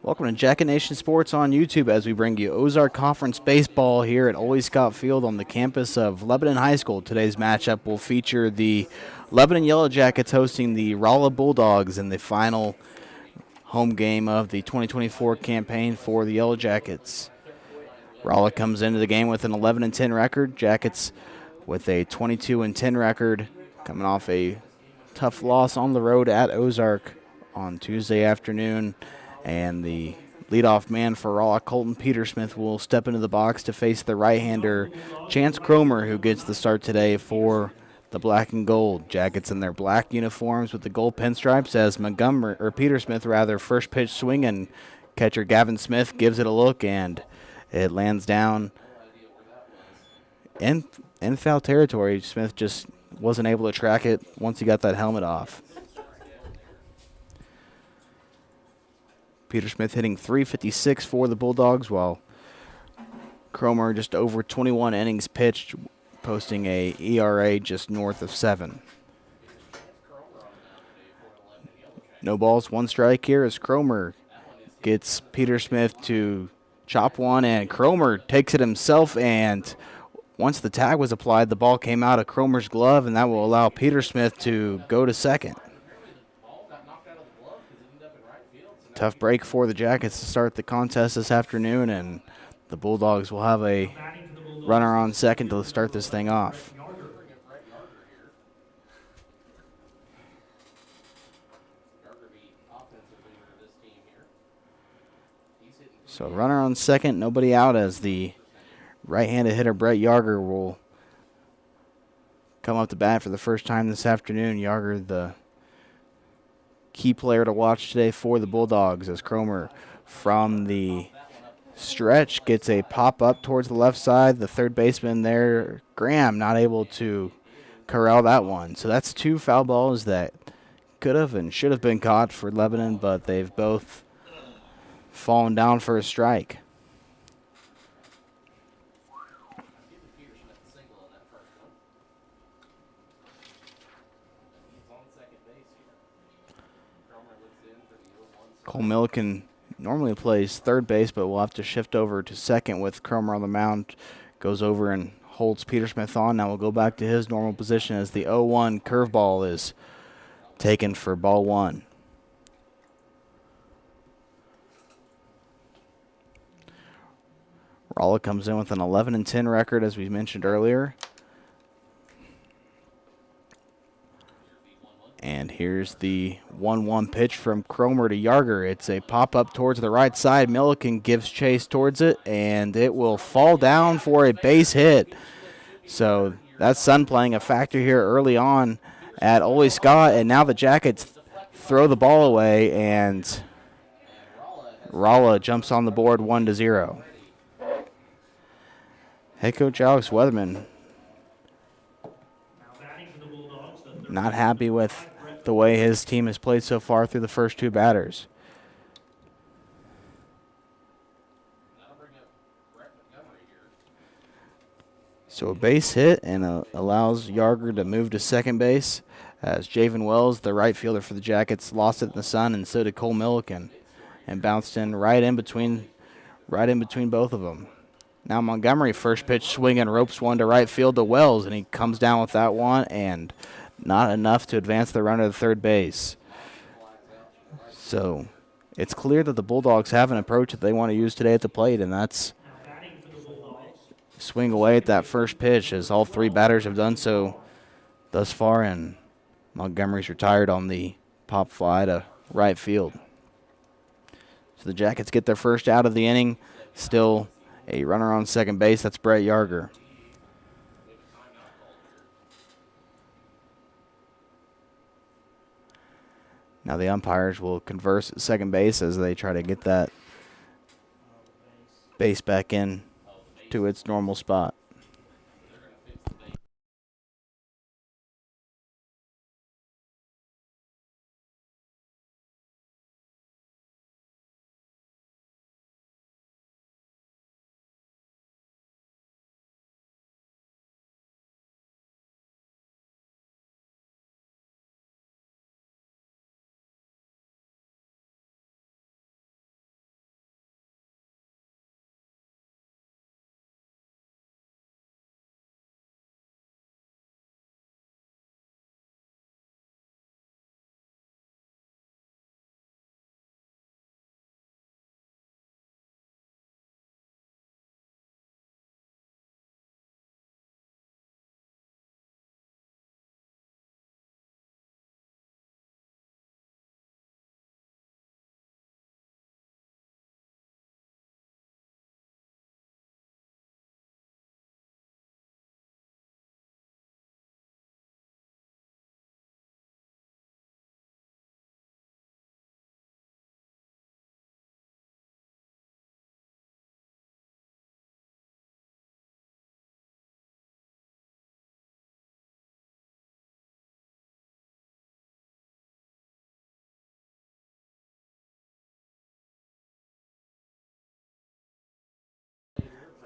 Welcome to Jacket Nation Sports on YouTube as we bring you Ozark Conference Baseball here at Ole Scott Field on the campus of Lebanon High School. Today's matchup will feature the Lebanon Yellow Jackets hosting the Rolla Bulldogs in the final home game of the 2024 campaign for the Yellow Jackets. Rolla comes into the game with an 11-10 record. Jackets with a 22-10 record, coming off a tough loss on the road at Ozark on Tuesday afternoon. And the leadoff man for Rolla, Colton Petersmith, will step into the box to face the right-hander Chance Cromer, who gets the start today for the black and gold. Jackets in their black uniforms with the gold pinstripes as Petersmith first pitch swing, and catcher Gavin Smith gives it a look, and it lands down in foul territory. Smith just wasn't able to track it once he got that helmet off. Petersmith hitting .356 for the Bulldogs, while Cromer just over 21 innings pitched, posting a ERA just north of 7. No balls, one strike here as Cromer gets Petersmith to chop one, and Cromer takes it himself, and once the tag was applied, the ball came out of Cromer's glove, and that will allow Petersmith to go to second. Tough break for the Jackets to start the contest this afternoon, and the Bulldogs will have a runner on second to start this thing off. So runner on second, nobody out, as the right-handed hitter Brett Yarger will come up to bat for the first time this afternoon. Yarger, the key player to watch today for the Bulldogs, as Cromer from the stretch gets a pop up towards the left side. The third baseman there, Graham, not able to corral that one. So that's two foul balls that could have and should have been caught for Lebanon, but they've both fallen down for a strike. Cole Milliken normally plays third base, but will have to shift over to second with Cromer on the mound. Goes over and holds Petersmith on. Now we'll go back to his normal position as the 0-1 curveball is taken for ball one. Rolla comes in with an 11-10 record, as we mentioned earlier. And here's the 1-1 pitch from Cromer to Yarger. It's a pop-up towards the right side. Milliken gives chase towards it, and it will fall down for a base hit. So that's sun playing a factor here early on at Ole Scott, and now the Jackets throw the ball away, and Rolla jumps on the board 1-0. Head coach Alex Weatherman not happy with the way his team has played so far through the first two batters. So a base hit, and allows Yarger to move to second base, as Javen Wells, the right fielder for the Jackets, lost it in the sun, and so did Cole Milliken, and bounced in right in between both of them. Now Montgomery, first pitch swing, and ropes one to right field to Wells, and he comes down with that one, and not enough to advance the runner to third base. So it's clear that the Bulldogs have an approach that they want to use today at the plate, and that's swing away at that first pitch, as all three batters have done so thus far, and Montgomery's retired on the pop fly to right field. So the Jackets get their first out of the inning. Still a runner on second base. That's Brett Yarger. Now the umpires will converse at second base as they try to get that base back in to its normal spot.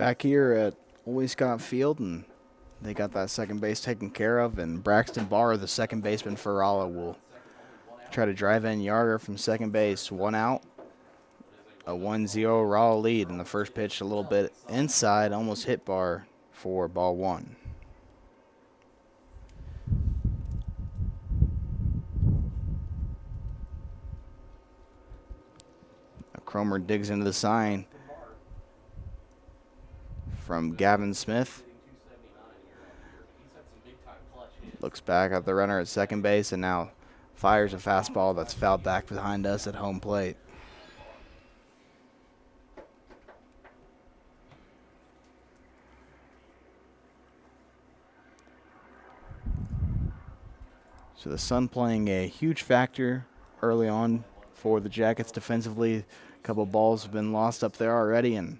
Back here at Ole Scott Field, and they got that second base taken care of, and Braxton Barr, the second baseman for Rolla, will try to drive in Yarger from second base. One out, a 1-0 Rolla lead, and the first pitch a little bit inside, almost hit Barr for ball one. Cromer digs into the sign from Gavin Smith. Looks back at the runner at second base and now fires a fastball that's fouled back behind us at home plate. So the sun playing a huge factor early on for the Jackets defensively. A couple balls have been lost up there already, and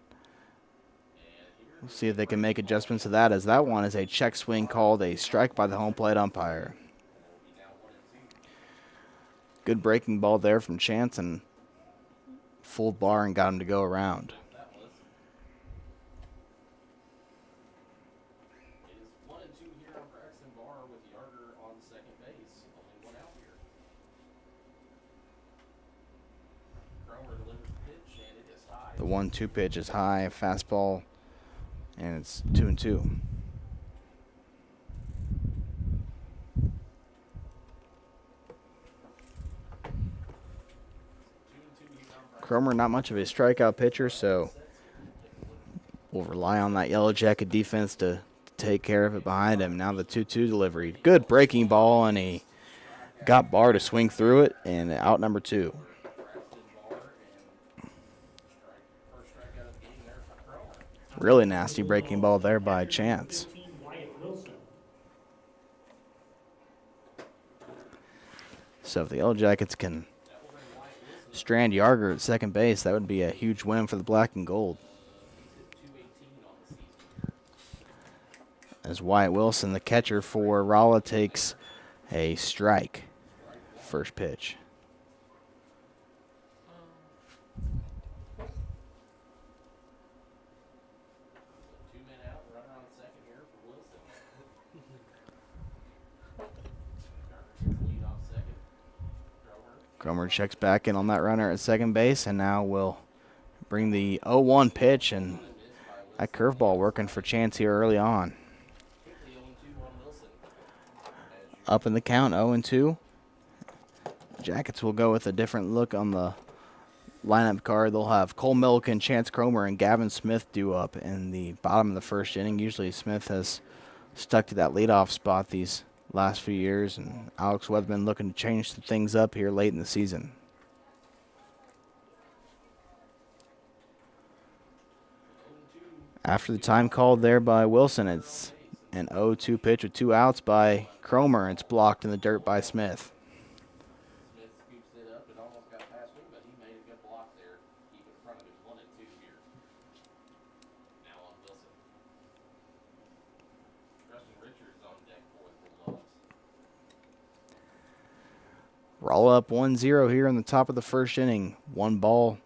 we'll see if they can make adjustments to that, as that one is a check swing called a strike by the home plate umpire. Good breaking ball there from Chance, and full Barr and got him to go around. The 1-2 pitch is high, fastball, and it's 2-2. Cromer not much of a strikeout pitcher, so we'll rely on that Yellow Jacket defense to take care of it behind him. Now the 2-2 delivery. Good breaking ball, and he got Barr to swing through it, and out number 2. Really nasty breaking ball there by Chance. So if the Yellow Jackets can strand Yarger at second base, that would be a huge win for the black and gold. As Wyatt Wilson, the catcher for Rolla, takes a strike. First pitch. Cromer checks back in on that runner at second base, and now will bring the 0-1 pitch, and that curveball working for Chance here early on. Up in the count, 0-2. Jackets will go with a different look on the lineup card. They'll have Cole Milliken, Chance Cromer, and Gavin Smith due up in the bottom of the first inning. Usually Smith has stuck to that leadoff spot these last few years, and Alex Weatherman looking to change some things up here late in the season. After the time called there by Wilson, it's an 0-2 pitch with 2 outs by Cromer, and it's blocked in the dirt by Smith. Roll up 1-0 here in the top of the first inning. 1 ball,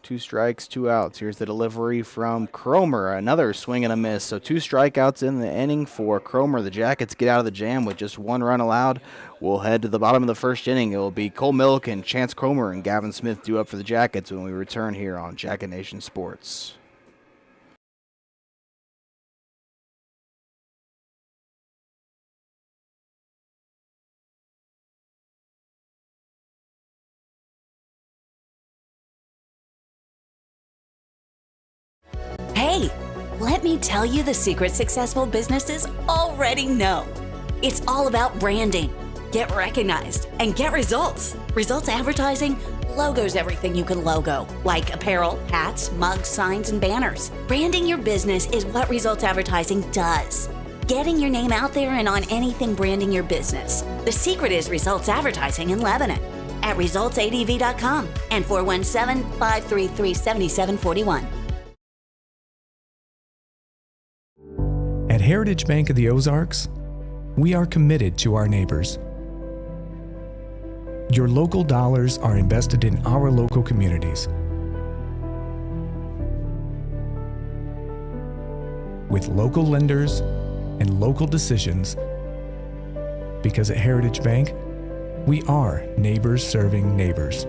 2 strikes, 2 outs. Here's the delivery from Cromer. Another swing and a miss. So 2 strikeouts in the inning for Cromer. The Jackets get out of the jam with just 1 run allowed. We'll head to the bottom of the first inning. It will be Cole Milliken, Chance Cromer, and Gavin Smith due up for the Jackets when we return here on Jacket Nation Sports. Hey, let me tell you the secret successful businesses already know. It's all about branding. Get recognized and get results. Results advertising logos everything you can logo, like apparel, hats, mugs, signs, and banners. Branding your business is what Results Advertising does. Getting your name out there and on anything branding your business. The secret is Results Advertising in Lebanon at resultsadv.com and 417-533-7741. At Heritage Bank of the Ozarks, we are committed to our neighbors. Your local dollars are invested in our local communities. with local lenders and local decisions. Because at Heritage Bank, we are neighbors serving neighbors.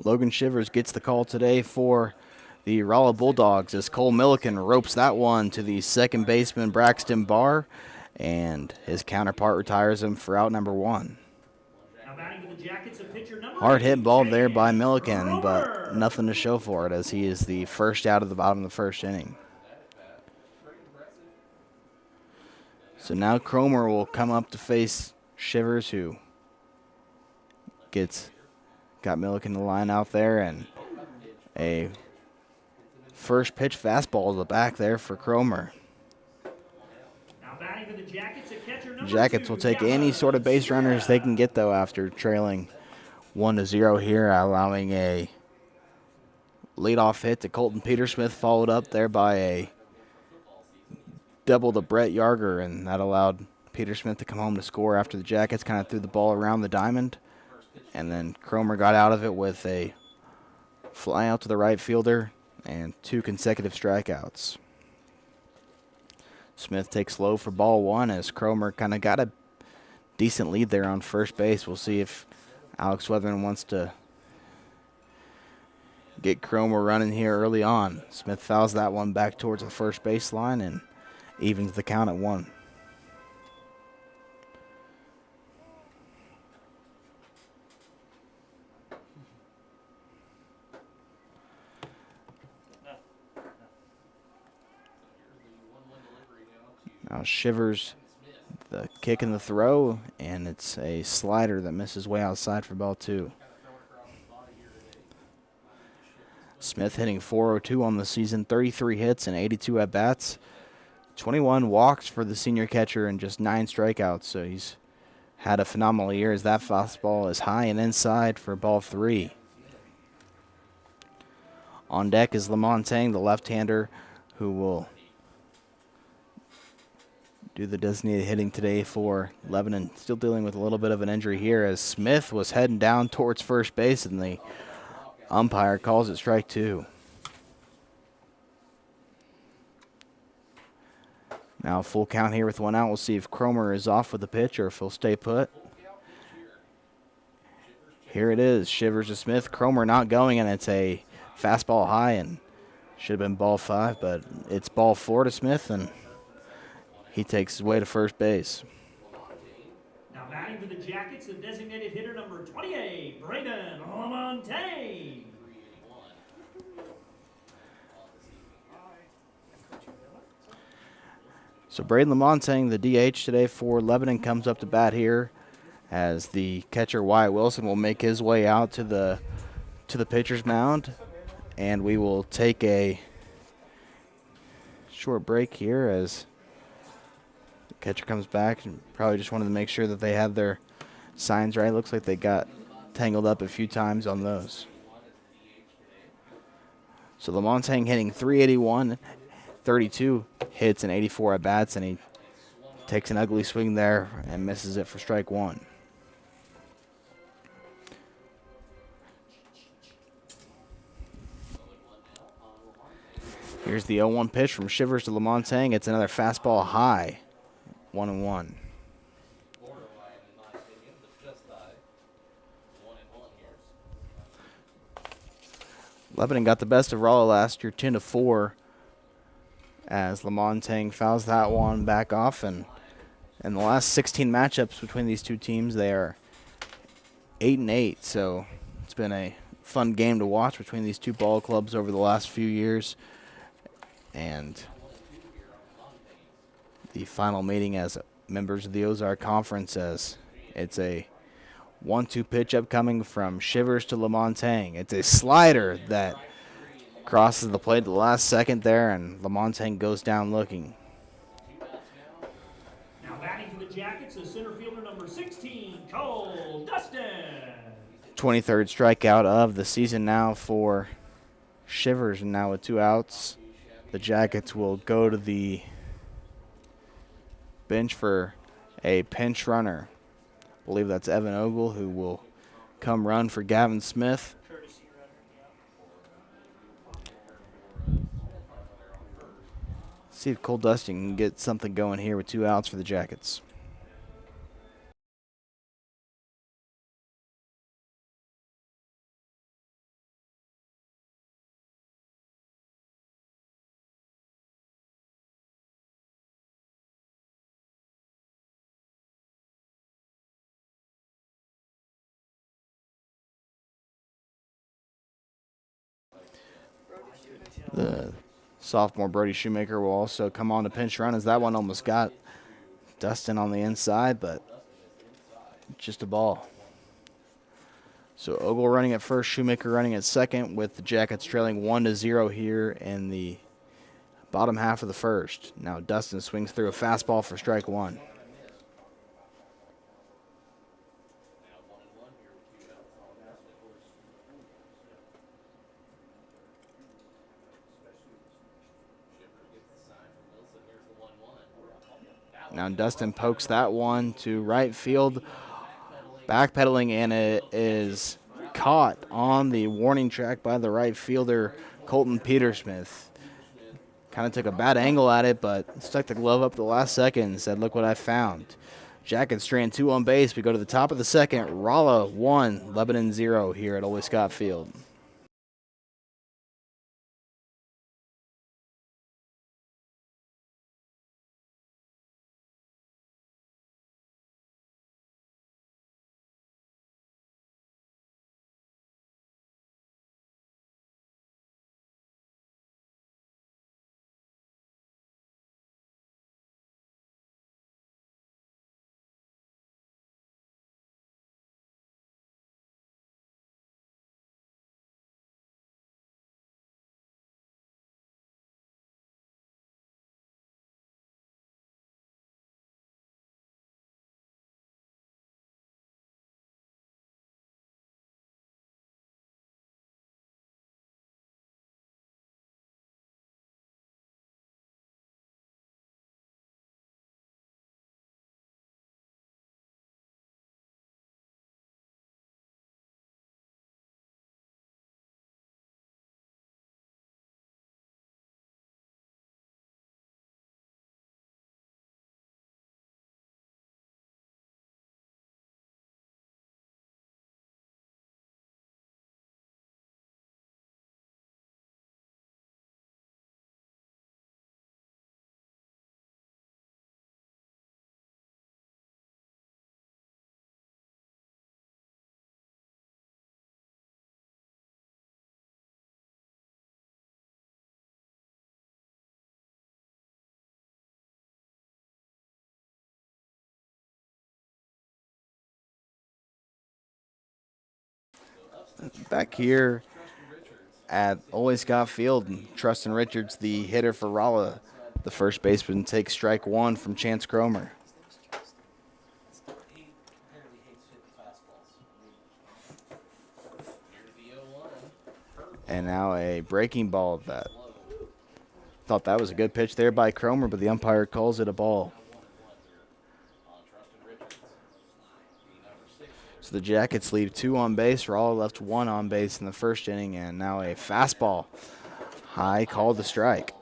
Logan Shivers gets the call today for the Rolla Bulldogs as Cole Milliken ropes that one to the second baseman Braxton Barr, and his counterpart retires him for out number one. Hard hit ball there by Milliken, but nothing to show for it as he is the first out of the bottom of the first inning. So now Cromer will come up to face Shivers, who got Milliken the line out there, and a first pitch fastball to the back there for Cromer. Jackets will take any sort of base runners they can get, though, after trailing 1-0 here, allowing a leadoff hit to Colton Petersmith, followed up there by a double to Brett Yarger, and that allowed Petersmith to come home to score after the Jackets kind of threw the ball around the diamond. And then Cromer got out of it with a fly out to the right fielder and 2 consecutive strikeouts. Smith takes low for ball one as Cromer kind of got a decent lead there on first base. We'll see if Alex Weatherman wants to get Cromer running here early on. Smith fouls that one back towards the first baseline and evens the count at 1. Now Shivers, the kick and the throw, and it's a slider that misses way outside for ball 2. Smith hitting .402 on the season, 33 hits and 82 at-bats, 21 walks for the senior catcher and just 9 strikeouts, so he's had a phenomenal year as that fastball is high and inside for ball 3. On deck is Lamontagne, the left-hander, who will do the designated hitting today for Lebanon. Still dealing with a little bit of an injury here as Smith was heading down towards first base and the umpire calls it strike 2. Now full count here with 1 out. We'll see if Cromer is off with the pitch or if he'll stay put. Here it is, Shivers to Smith. Cromer not going, and it's a fastball high and should have been ball 5, but it's ball 4 to Smith, and he takes his way to first base. Now batting for the Jackets, the designated hitter number 28, Braden Lamontagne. So Braden Lamontagne, the DH today for Lebanon, comes up to bat here as the catcher Wyatt Wilson will make his way out to the pitcher's mound, and we will take a short break here as catcher comes back and probably just wanted to make sure that they had their signs right. Looks like they got tangled up a few times on those. So Lamontagne hitting .381, 32 hits and 84 at-bats, and he takes an ugly swing there and misses it for strike 1. Here's the 0-1 pitch from Shivers to Lamontagne. It's another fastball high, 1-1. Lebanon got the best of Rolla last year, 10-4, as Lamontagne fouls that one back off. And in the last 16 matchups between these two teams, they are 8-8. So it's been a fun game to watch between these two ball clubs over the last few years. And the final meeting as members of the Ozark Conference, as it's a 1-2 pitch upcoming from Shivers to Lamontagne. It's a slider that crosses the plate at the last second there, and Lamontagne goes down looking. Now batting for the Jackets is center fielder number 16, Cole Dustin. 23rd strikeout of the season now for Shivers, and now with 2 outs, the Jackets will go to the bench for a pinch runner. I believe that's Evan Ogle, who will come run for Gavin Smith. See if Cole Dustin can get something going here with 2 outs for the Jackets. The sophomore Brody Shoemaker will also come on to pinch run, as that one almost got Dustin on the inside, but just a ball. So Ogle running at first, Shoemaker running at second, with the Jackets trailing 1-0 here in the bottom half of the first. Now Dustin swings through a fastball for strike 1. Now Dustin pokes that one to right field, backpedaling, and it is caught on the warning track by the right fielder, Colton Petersmith. Kind of took a bad angle at it, but stuck the glove up the last second and said, "Look what I found." Jackets strand 2 on base. We go to the top of the second. Rolla 1, Lebanon 0 here at Ole Scott Field. Back here at Ole Scott Field, Trustin Richards, the hitter for Rolla, the first baseman, takes strike 1 from Chance Cromer. And now a breaking ball of that. Thought that was a good pitch there by Cromer, but the umpire calls it a ball. So the Jackets leave 2 on base. Rolla left 1 on base in the first inning, and now a fastball high, called the strike.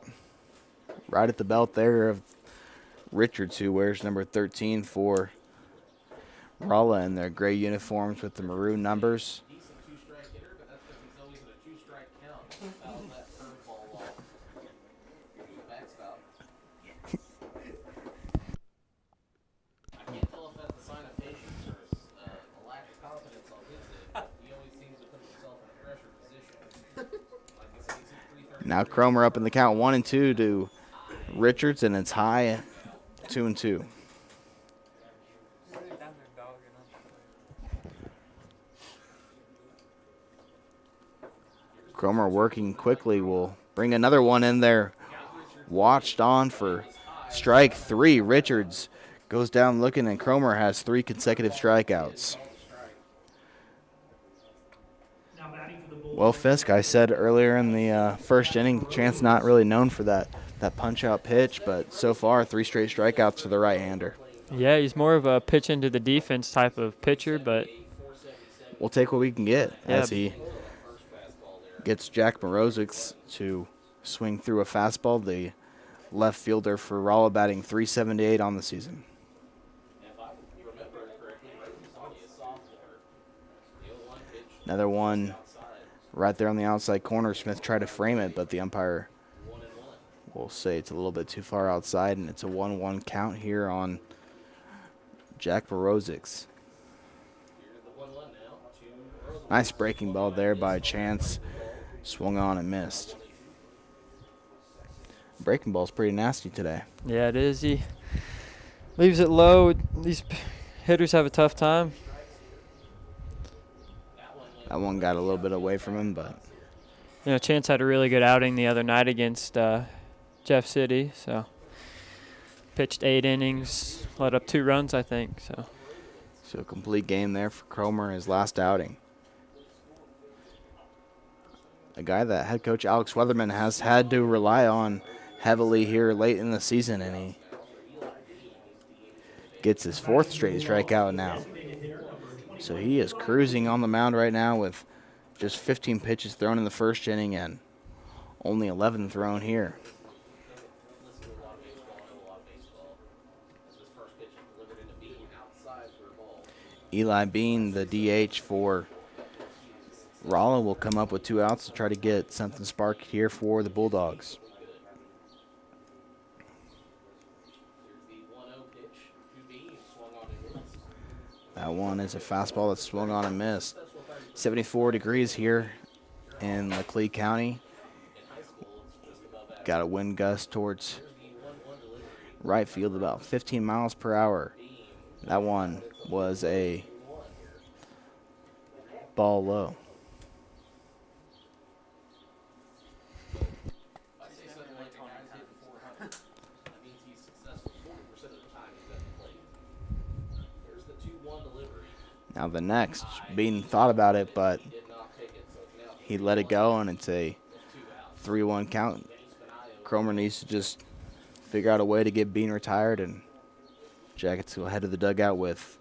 right at the belt there of Richards, who wears number 13 for Rolla in their gray uniforms with the maroon numbers. Now Cromer up in the count 1-2 to Richards, and it's high 2-2. Cromer working quickly will bring another one in there. Watched on for strike 3. Richards goes down looking, and Cromer has 3 consecutive strikeouts. Well, Fisk, I said earlier in the first inning, Chance not really known for that punch-out pitch, but so far 3 straight strikeouts for the right-hander. Yeah, he's more of a pitch into the defense type of pitcher, but we'll take what we can get as he gets Jack Morozic to swing through a fastball. The left fielder for Rolla batting .378 on the season. Another one right there on the outside corner. Smith tried to frame it, but the umpire will say it's a little bit too far outside, and it's a 1-1 count here on Jack Morozic. Nice breaking ball there by Chance. Swung on and missed. Breaking ball's pretty nasty today. Yeah, it is. He leaves it low. These hitters have a tough time. That one got a little bit away from him, but Chance had a really good outing the other night against Jeff City. So pitched 8 innings, let up 2 runs, I think. So a complete game there for Cromer, his last outing. A guy that head coach Alex Weatherman has had to rely on heavily here late in the season, and he gets his 4th straight strikeout now. So he is cruising on the mound right now with just 15 pitches thrown in the first inning and only 11 thrown here. Eli Bean, the DH for Rolla, will come up with 2 outs to try to get something sparked here for the Bulldogs. That one is a fastball that swung on and missed. 74 degrees here in Laclede County. Got a wind gust towards right field about 15 miles per hour. That one was a ball low. Now the next, Bean thought about it, but he let it go, and it's a 3-1 count. Cromer needs to just figure out a way to get Bean retired, and Jackets will head to the dugout with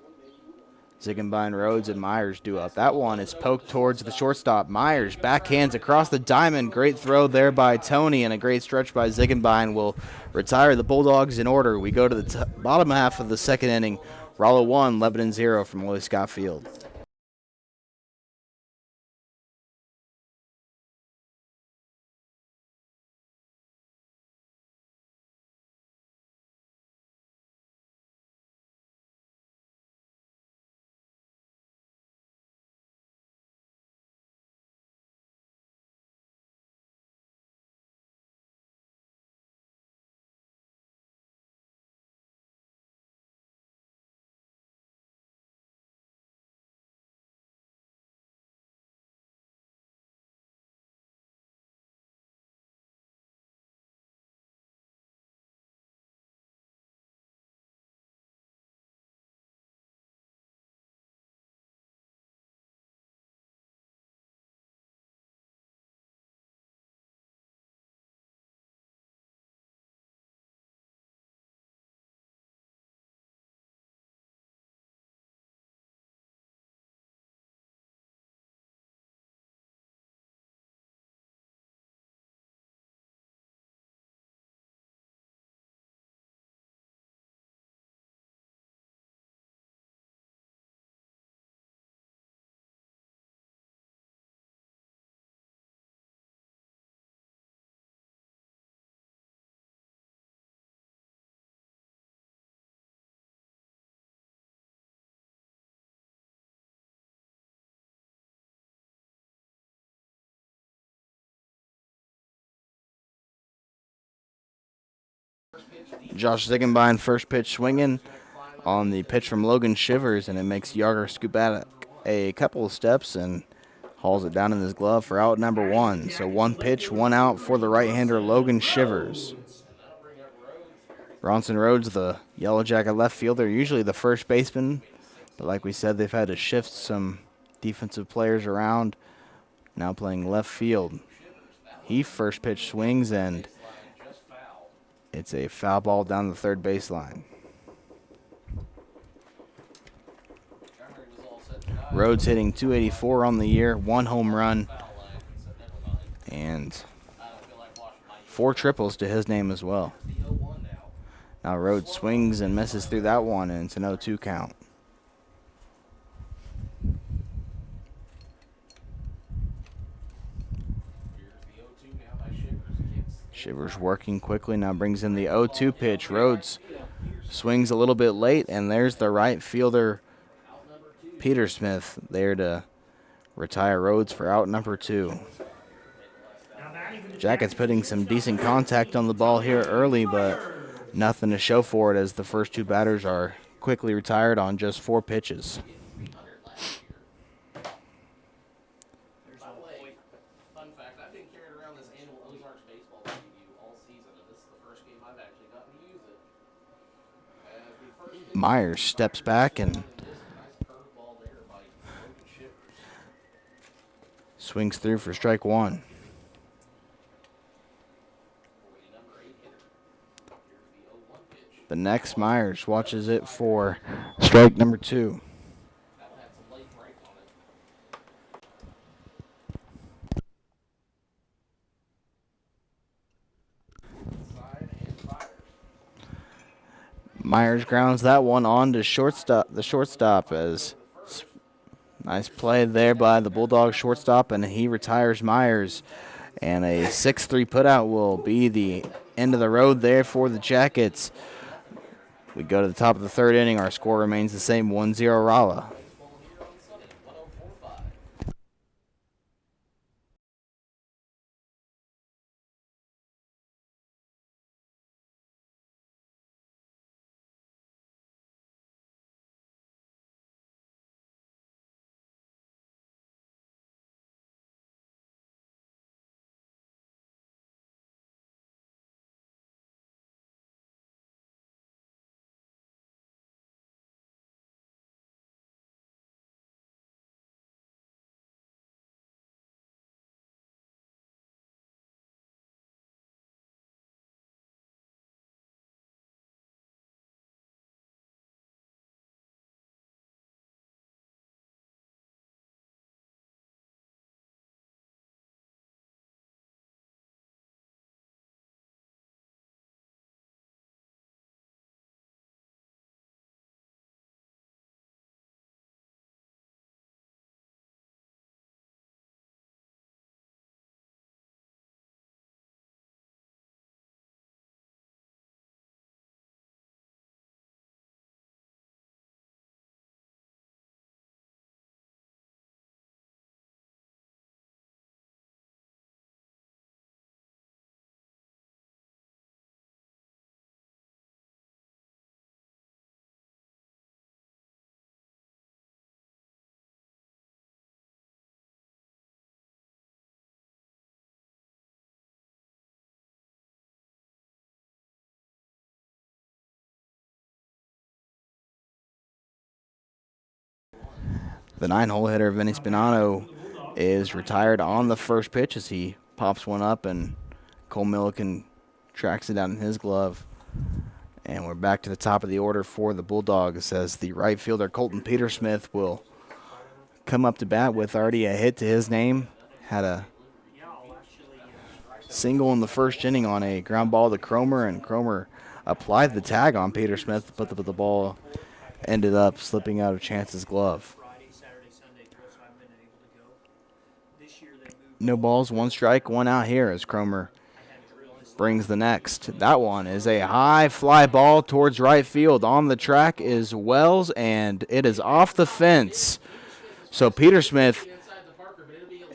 Ziegenbein, Rhodes, and Myers due up. That one is poked towards the shortstop. Myers backhands across the diamond. Great throw there by Tony, and a great stretch by Ziegenbein will retire the Bulldogs in order. We go to the bottom half of the second inning. Rolla 1, Lebanon 0 from Lloyd Scott Field. Josh Ziegenbein first pitch swinging on the pitch from Logan Shivers, and it makes Yarger scoop back a couple of steps and hauls it down in his glove for out number 1. So 1 pitch, 1 out for the right-hander Logan Shivers. Bronson Rhodes, the Yellow Jacket left fielder, usually the first baseman, but like we said, they've had to shift some defensive players around, now playing left field. He first pitch swings, and it's a foul ball down the third baseline. Rhodes hitting .284 on the year, 1 home run, and 4 triples to his name as well. Now Rhodes swings and misses through that one, and it's an 0-2 count. Shivers working quickly, now brings in the 0-2 pitch. Rhodes swings a little bit late, and there's the right fielder Peter Smith there to retire Rhodes for out number 2. Jackets putting some decent contact on the ball here early, but nothing to show for it as the first 2 batters are quickly retired on just 4 pitches. Fun fact, I've been carrying around this annual Ozarks baseball preview all season, and this is the first game I've actually gotten to use it. Myers steps back and swings through for strike 1. But next, Myers watches it for strike number 2. Myers grounds that one on to shortstop. The shortstop as nice play there by the Bulldogs shortstop, and he retires Myers. And a 6-3 putout will be the end of the road there for the Jackets. We go to the top of the 3rd inning. Our score remains the same, 1-0 Rolla. The 9-hole hitter, Vinny Spinano, is retired on the first pitch as he pops one up, and Cole Milliken tracks it down in his glove. And we're back to the top of the order for the Bulldogs as the right fielder, Colton Petersmith, will come up to bat with already a hit to his name. Had a single in the first inning on a ground ball to Cromer, and Cromer applied the tag on Petersmith, but the ball ended up slipping out of Chance's glove. No balls, 1 strike, 1 out here as Cromer brings the next. That one is a high fly ball towards right field. On the track is Wells, and it is off the fence. So Petersmith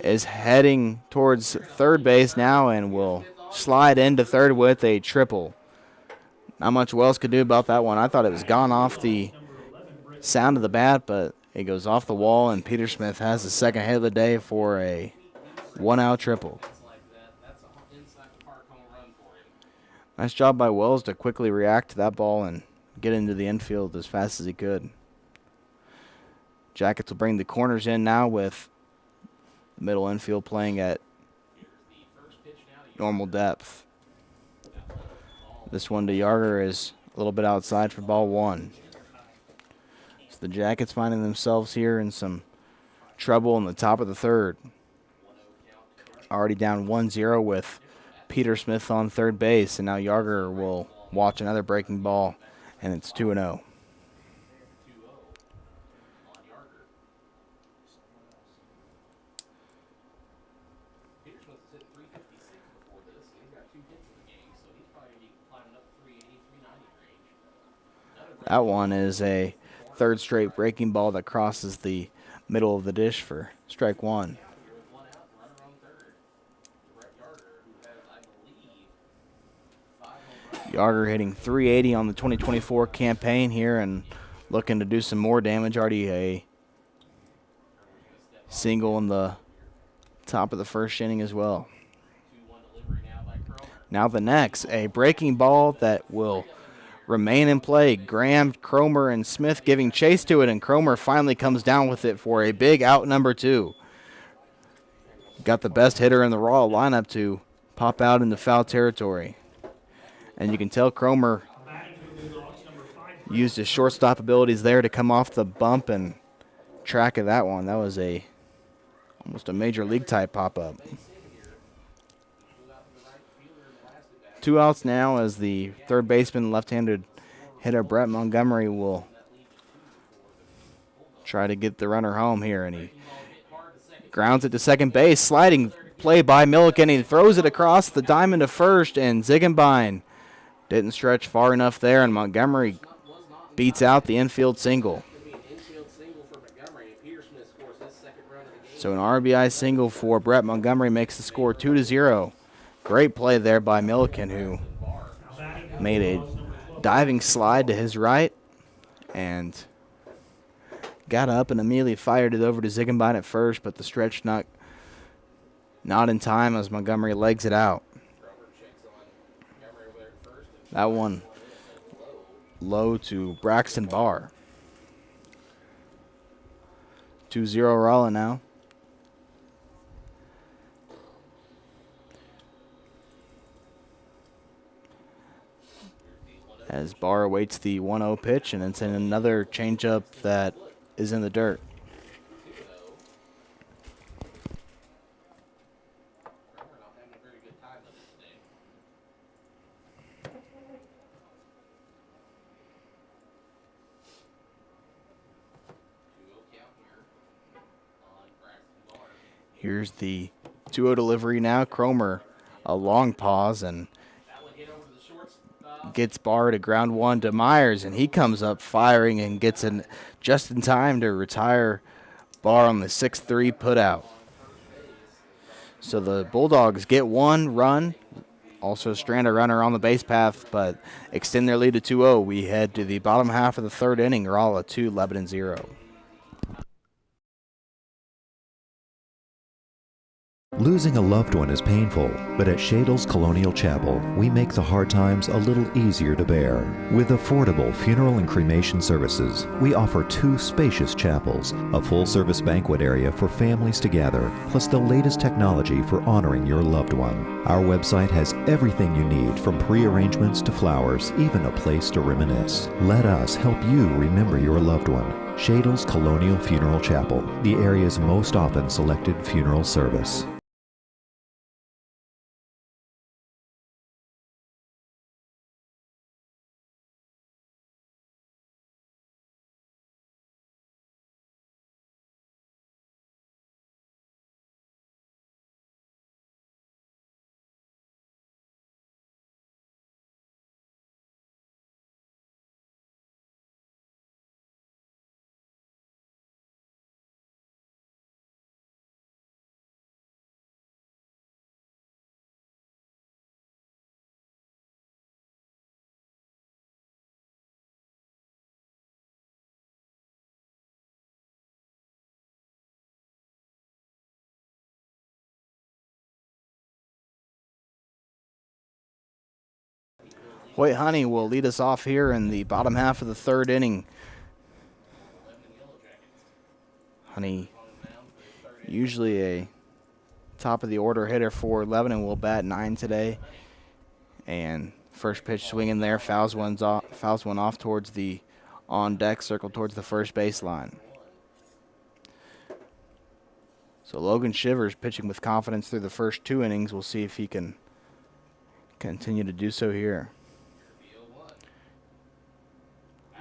is heading towards third base now and will slide into third with a triple. Not much Wells could do about that one. I thought it was gone off the sound of the bat, but it goes off the wall, and Peter Smith has the second hit of the day for a one-out triple. Nice job by Wells to quickly react to that ball and get into the infield as fast as he could. Jackets will bring the corners in now with the middle infield playing at normal depth. This one to Yarger is a little bit outside for ball one. So the Jackets finding themselves here in some trouble in the top of the third. Already down 1-0 with Peter Smith on third base, and now Yarger will watch another breaking ball, and it's 2-0. That one is a third straight breaking ball that crosses the middle of the dish for strike one. Yarger hitting .380 on the 2024 campaign here and looking to do some more damage. Already a single in the top of the first inning as well. Now the next, a breaking ball that will remain in play. Graham, Cromer, and Smith giving chase to it, and Cromer finally comes down with it for a big out number two. Got the best hitter in the Raw lineup to pop out into foul territory. And you can tell Cromer used his shortstop abilities there to come off the bump and track of that one. That was almost a major league type pop-up. 2 outs now as the third baseman, left-handed hitter Brett Montgomery will try to get the runner home here, and he grounds it to second base. Sliding play by Milliken. He throws it across the diamond to first, and Ziegenbein didn't stretch far enough there, and Montgomery beats out the infield single. So an RBI single for Brett Montgomery makes the score 2-0. Great play there by Milliken, who made a diving slide to his right and got up and immediately fired it over to Ziegenbein at first, but the stretch not in time as Montgomery legs it out. That one low to Braxton Barr. 2-0 Rolla now. As Barr awaits the 1-0 pitch, and it's in another changeup that is in the dirt. Here's the 2-0 delivery now. Cromer, a long pause, and gets Barr to ground one to Myers, and he comes up firing and gets in just in time to retire Barr on the 6-3 putout. So the Bulldogs get one run, also strand a runner on the base path, but extend their lead to 2-0. We head to the bottom half of the third inning. Rolla 2, Lebanon 0. Losing a loved one is painful, but at Shadle's Colonial Chapel, we make the hard times a little easier to bear. With affordable funeral and cremation services, we offer 2 spacious chapels, a full-service banquet area for families to gather, plus the latest technology for honoring your loved one. Our website has everything you need, from pre-arrangements to flowers, even a place to reminisce. Let us help you remember your loved one. Shadle's Colonial Funeral Chapel, the area's most often selected funeral service. Hoyt Honey will lead us off here in the bottom half of the third inning. Honey, usually a top of the order hitter for Lebanon, will bat 9 today. And first pitch swinging there, fouls one off towards the on deck circle towards the first baseline. So Logan Shivers pitching with confidence through the first 2 innings. We'll see if he can continue to do so here.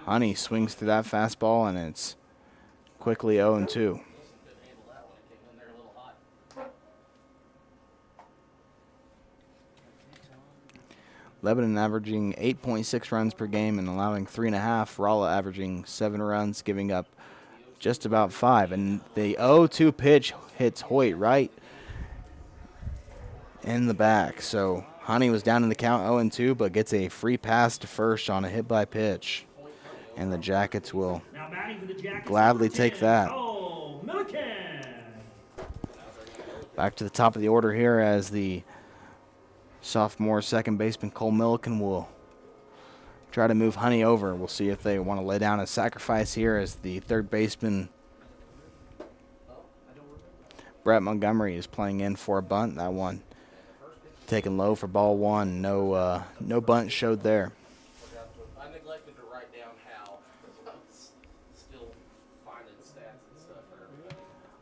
Honey swings through that fastball, and it's quickly 0-2. Lebanon averaging 8.6 runs per game and allowing 3.5. Rolla averaging 7 runs, giving up just about 5. And the 0-2 pitch hits Hoyt right in the back. So Honey was down in the count 0-2, but gets a free pass to first on a hit by pitch. And the Jackets will gladly take that. Back to the top of the order here as the sophomore second baseman Cole Milliken will try to move Honey over. We'll see if they want to lay down a sacrifice here as the third baseman Brett Montgomery is playing in for a bunt. That one taken low for ball 1. No bunt showed there. I neglected to write down how. I was still finding stats and stuff for everybody.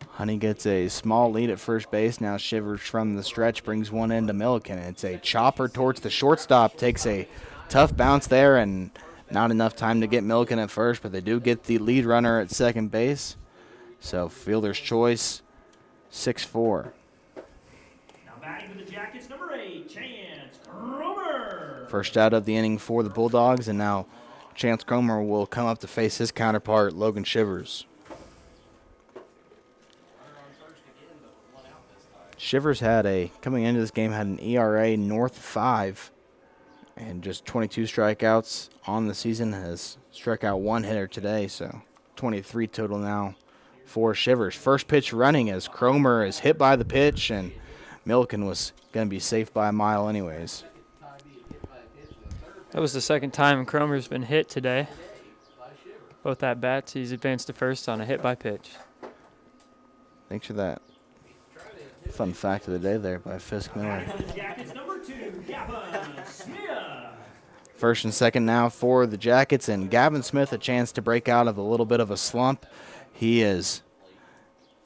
Honey gets a small lead at first base. Now Shivers from the stretch brings one into Milliken. It's a chopper towards the shortstop. Takes a tough bounce there and not enough time to get Milliken at first, but they do get the lead runner at second base. So fielder's choice, 6-4. Now batting for the Jackets, number 8, Chance Cromer. First out of the inning for the Bulldogs, and now Chance Cromer will come up to face his counterpart, Logan Shivers. Shivers coming into this game, had an ERA north of 5 and just 22 strikeouts on the season. Has struck out 1 hitter today, so 23 total now for Shivers. First pitch running as Cromer is hit by the pitch, and Milliken was going to be safe by a mile anyways. That was the second time Cromer's been hit today. Both at bats, he's advanced to first on a hit by pitch. Thanks for that fun fact of the day there by Fisk Miller. Jackets, number 2, Gavin Smith. First and second now for the Jackets, and Gavin Smith a chance to break out of a little bit of a slump. He is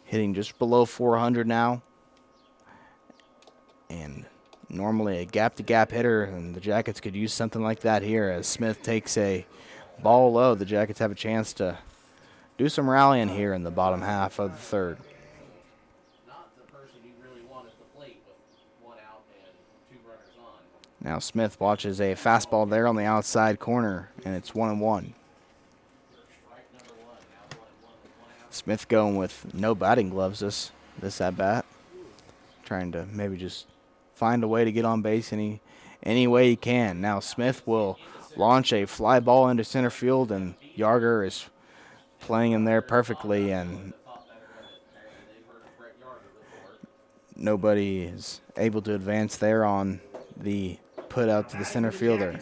hitting just below 400 now, and normally a gap-to-gap hitter, and the Jackets could use something like that here as Smith takes a ball low. The Jackets have a chance to do some rallying here in the bottom half of the third. Now Smith watches a fastball there on the outside corner, and it's 1-1. Smith going with no batting gloves this at bat, trying to maybe just find a way to get on base any way he can. Now Smith will launch a fly ball into center field, and Yarger is playing in there perfectly, and nobody is able to advance there on the put out to the center fielder.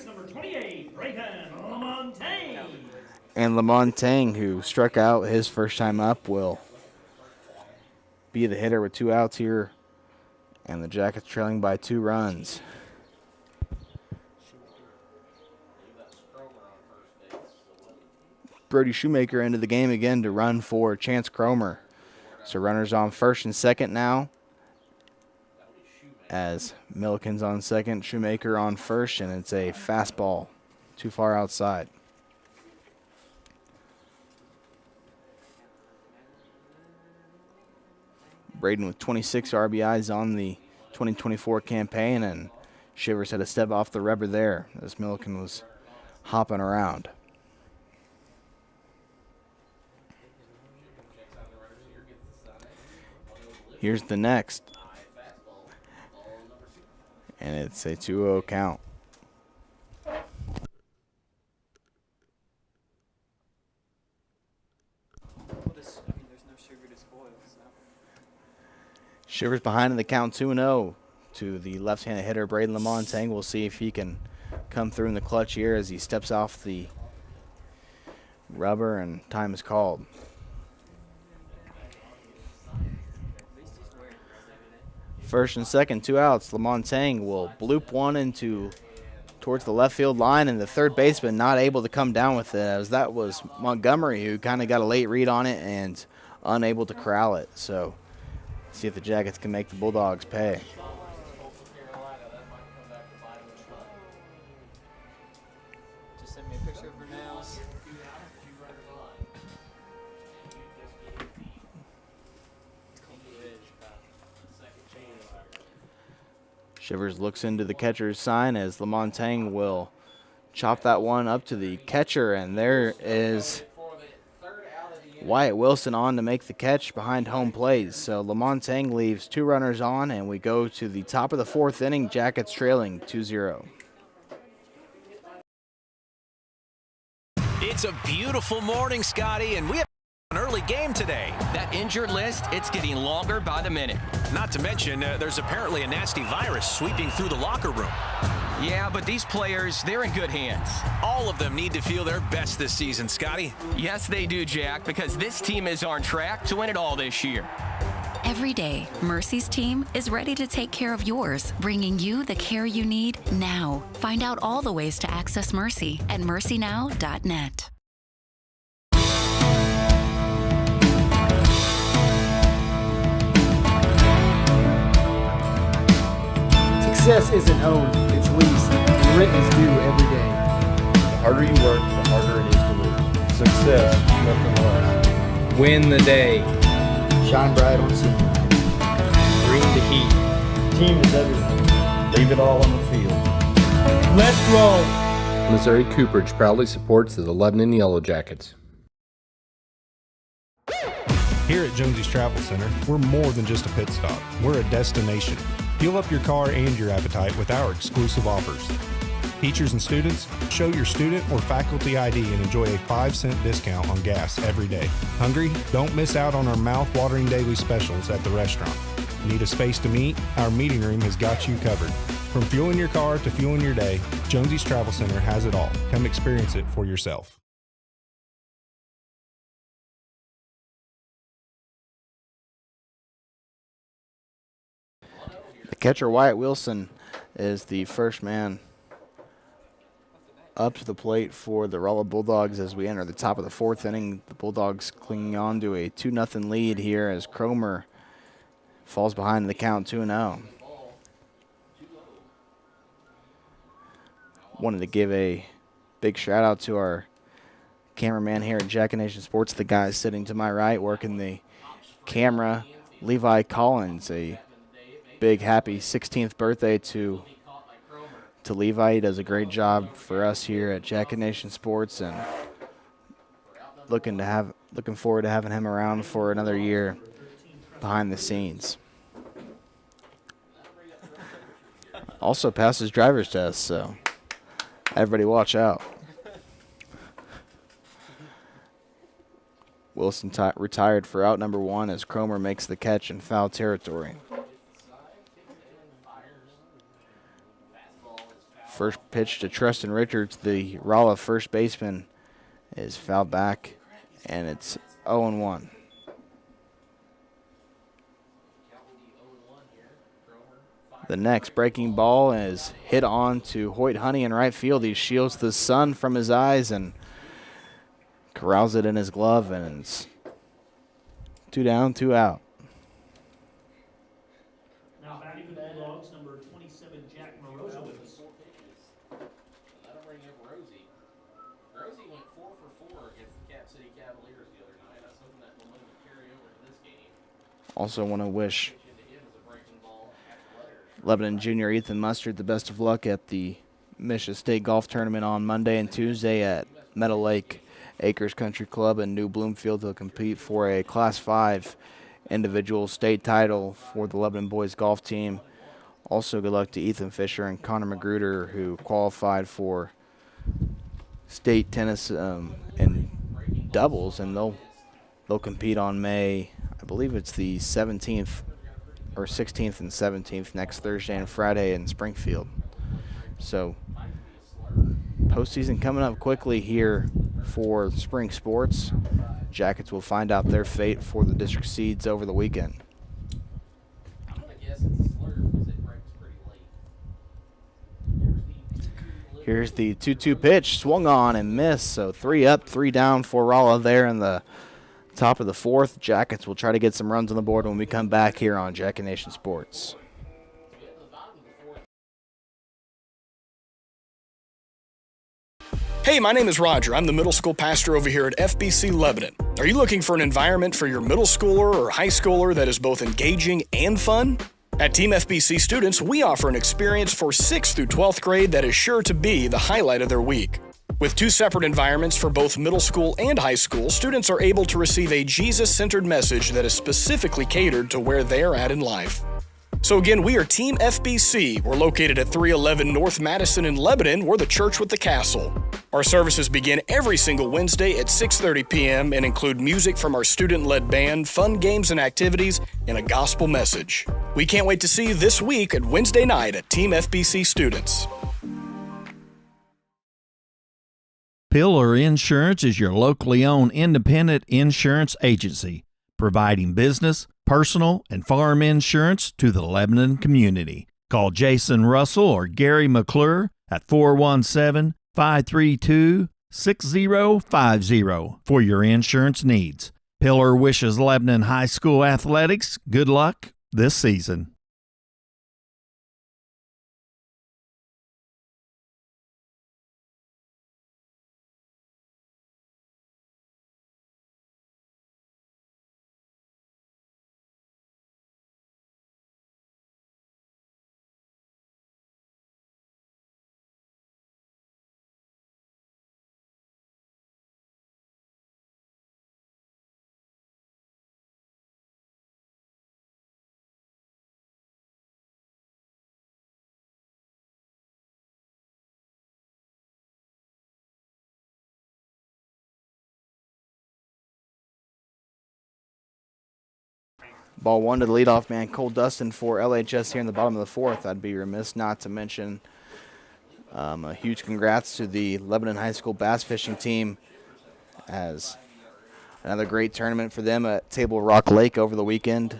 And Lamontang, who struck out his first time up, will be the hitter with 2 outs here, and the Jackets trailing by 2 runs. Brody Shoemaker into the game again to run for Chance Cromer. So runners on first and second now, as Milliken's on second, Shoemaker on first, and it's a fastball too far outside. Braden with 26 RBIs on the 2024 campaign, and Shivers had to step off the rubber there as Milliken was hopping around. Here's the next. And it's a 2-0 count. Shivers behind in the count 2-0 to the left-handed hitter Braden Lamontang. We'll see if he can come through in the clutch here as he steps off the rubber, and time is called. First and second, 2 outs. Lamontang will bloop one towards the left field line, and the third baseman not able to come down with it, as that was Montgomery who kind of got a late read on it and unable to corral it. So see if the Jackets can make the Bulldogs pay. Just send me a picture of her nails. Shivers looks into the catcher's sign as Lamontang will chop that one up to the catcher, and there is Wyatt Wilson on to make the catch behind home plate. So Lamontang leaves 2 runners on, and we go to the top of the 4th inning, Jackets trailing 2-0. It's a beautiful morning, Scotty, and we have an early game today. That injured list, it's getting longer by the minute. Not to mention, there's apparently a nasty virus sweeping through the locker room. Yeah, but these players, they're in good hands. All of them need to feel their best this season, Scotty. Yes, they do, Jack, because this team is on track to win it all this year. Every day, Mercy's team is ready to take care of yours, bringing you the care you need now. Find out all the ways to access Mercy at mercynow.net. Success isn't owned, it's leased, and rent is due every day. The harder you work, the harder it is to lose. Success, nothing less. Win the day. Shine bright on senior night. Bring the heat. Team is everything. Leave it all on the field. Let's roll. Missouri Cooperage proudly supports the Lebanon Yellow Jackets. Here at Jonesy's Travel Center, we're more than just a pit stop. We're a destination. Fuel up your car and your appetite with our exclusive offers. Teachers and students, show your student or faculty ID and enjoy a 5-cent discount on gas every day. Hungry? Don't miss out on our mouth-watering daily specials at the restaurant. Need a space to meet? Our meeting room has got you covered. From fueling your car to fueling your day, Jonesy's Travel Center has it all. Come experience it for yourself. The catcher, Wyatt Wilson, is the first man up to the plate for the Rolla Bulldogs as we enter the top of the 4th inning. The Bulldogs clinging on to a 2-0 lead here as Cromer falls behind in the count 2-0. Wanted to give a big shout out to our cameraman here at Jack Nation Sports, the guy sitting to my right working the camera, Levi Collins. A big happy 16th birthday to Levi. He does a great job for us here at Jack Nation Sports, and looking forward to having him around for another year behind the scenes. Also passed his driver's test, so everybody watch out. Wilson retired for out number 1 as Cromer makes the catch in foul territory. First pitch to Tristan Richards, the Rolla first baseman, is fouled back, and it's 0-1. The next breaking ball is hit on to Hoyt Honey in right field. He shields the sun from his eyes and corrals it in his glove, and it's 2 down, 2 out. Now batting for the Bulldogs, number 27, Jack Morozowitz. That'll bring up Rosie. Rosie went 4 for 4 against the Cap City Cavaliers the other night. I was hoping that momentum would carry over to this game. Also want to wish Lebanon junior Ethan Mustard the best of luck at the Michigan State Golf Tournament on Monday and Tuesday at Meadow Lake Acres Country Club in New Bloomfield. He'll compete for a Class 5 individual state title for the Lebanon boys golf team. Also, good luck to Ethan Fisher and Connor Magruder, who qualified for state tennis in doubles, and they'll compete on May, I believe it's the 17th or 16th and 17th, next Thursday and Friday in Springfield. So Postseason coming up quickly here for spring sports. Jackets will find out their fate for the district seeds over the weekend. I'm going to guess it's a slurve because it breaks pretty late. Here's the 2-2 pitch, swung on and missed. So 3 up, 3 down for Rolla there in the top of the fourth. Jackets will try to get some runs on the board when we come back here on Jacket Nation Sports. Hey, my name is Roger. I'm the middle school pastor over here at FBC Lebanon. Are you looking for an environment for your middle schooler or high schooler that is both engaging and fun? At Team FBC students, we offer an experience for 6th through 12th grade that is sure to be the highlight of their week. With 2 separate environments for both middle school and high school, students are able to receive a Jesus-centered message that is specifically catered to where they are at in life. So again, we are Team FBC. We're located at 311 North Madison in Lebanon. We're the church with the castle. Our services begin every single Wednesday at 6:30 p.m. and include music from our student-led band, fun games and activities, and a gospel message. We can't wait to see you this week at Wednesday night at Team FBC Students. Pillar Insurance is your locally owned independent insurance agency, providing business, personal, and farm insurance to the Lebanon community. Call Jason Russell or Gary McClure at 417-532-6050 for your insurance needs. Pillar wishes Lebanon High School athletics good luck this season. Ball 1 to the leadoff man, Cole Dustin for LHS here in the bottom of the fourth. I'd be remiss not to mention a huge congrats to the Lebanon High School bass fishing team, as another great tournament for them at Table Rock Lake over the weekend.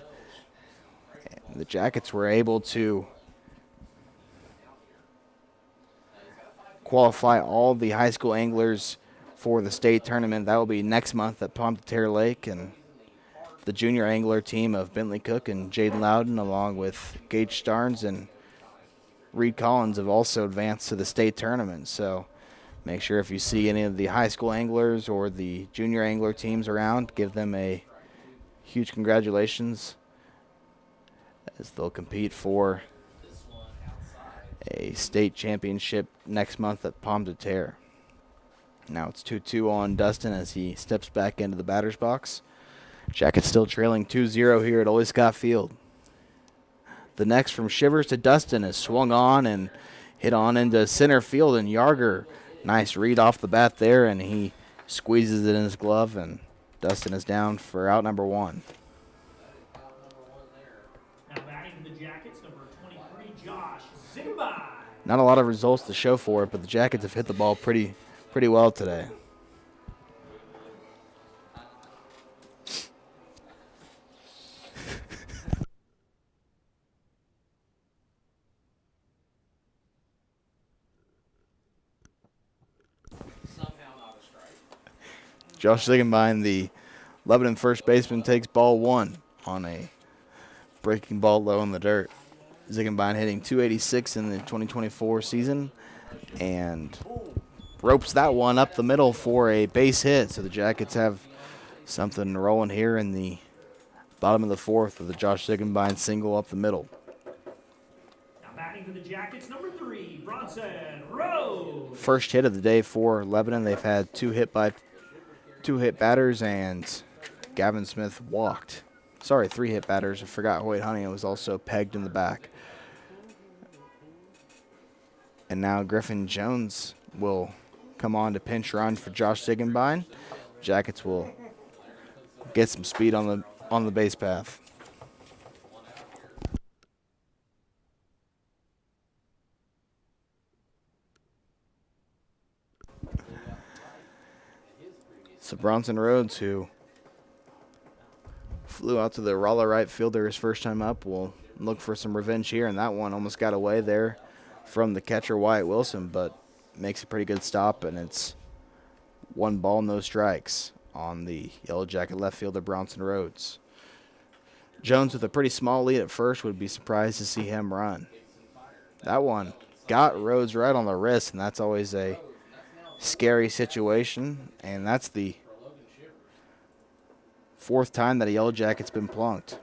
And the Jackets were able to qualify all the high school anglers for the state tournament. That will be next month at Pomme de Terre Lake, and the junior angler team of Bentley Cook and Jaden Loudon, along with Gage Starnes and Reed Collins, have also advanced to the state tournament. So make sure if you see any of the high school anglers or the junior angler teams around, give them a huge congratulations, as they'll compete for a state championship next month at Pomme de Terre. Now it's 2-2 on Dustin as he steps back into the batter's box. Jackets still trailing 2-0 here at Ole Scott Field. The next from Shivers to Dustin is swung on and hit on into center field, and Yarger, nice read off the bat there, and he squeezes it in his glove, and Dustin is down for out number 1. Now batting for the Jackets, number 23, Josh Ziggenbein. Not a lot of results to show for it, but the Jackets have hit the ball pretty well today. Josh Ziggenbein, the Lebanon first baseman, takes ball 1 on a breaking ball low in the dirt. Ziggenbein hitting .286 in the 2024 season and ropes that one up the middle for a base hit. So the Jackets have something rolling here in the bottom of the fourth with the Josh Ziggenbein single up the middle. Now batting for the Jackets, number 3, Bronson Rose. First hit of the day for Lebanon. They've had two hit batters, and Gavin Smith walked. Sorry, 3 hit batters. I forgot Hoyt Honey was also pegged in the back. And now Griffin Jones will come on to pinch run for Josh Ziggenbein. Jackets will get some speed on the base path. So Bronson Rhodes, who flew out to the Rolla right fielder his first time up, will look for some revenge here, and that one almost got away there from the catcher Wyatt Wilson, but makes a pretty good stop, and it's 1 ball, no strikes on the Yellow Jacket left fielder Bronson Rhodes. Jones with a pretty small lead at first, would be surprised to see him run. That one got Rhodes right on the wrist, and that's always a scary situation, and that's the 4th time that a Yellow Jacket's been plunked.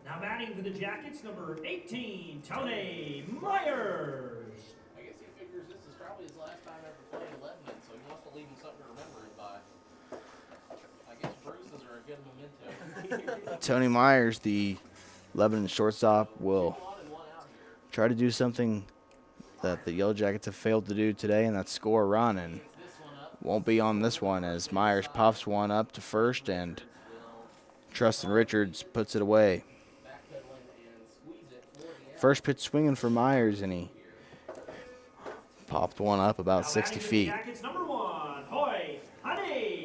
Now batting for the Jackets, number 18, Tony Myers. I guess he figures this is probably his last time ever playing Lebanon, so he wants to leave him something to remember it by. I guess bruises are a good memento. Tony Myers, the Lebanon shortstop, will try to do something that the Yellow Jackets have failed to do today, and that's score a run, and won't be on this one as Myers pops one up to first, and Trustin Richards puts it away. First pitch swinging for Myers, and he popped one up about 60 feet. Jackets, number 1, Hoy Honey.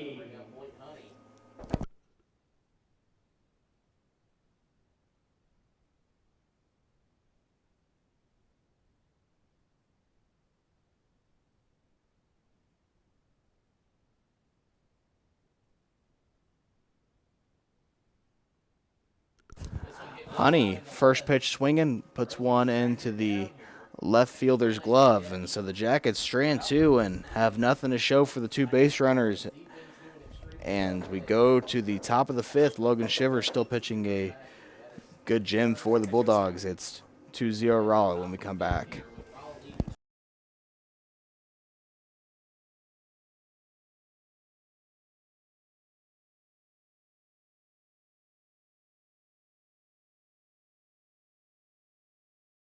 Honey, first pitch swinging, puts one into the left fielder's glove, and so the Jackets strand 2 and have nothing to show for the 2 base runners. And we go to the top of the 5th. Logan Shivers still pitching a good gem for the Bulldogs. It's 2-0 Rolla when we come back.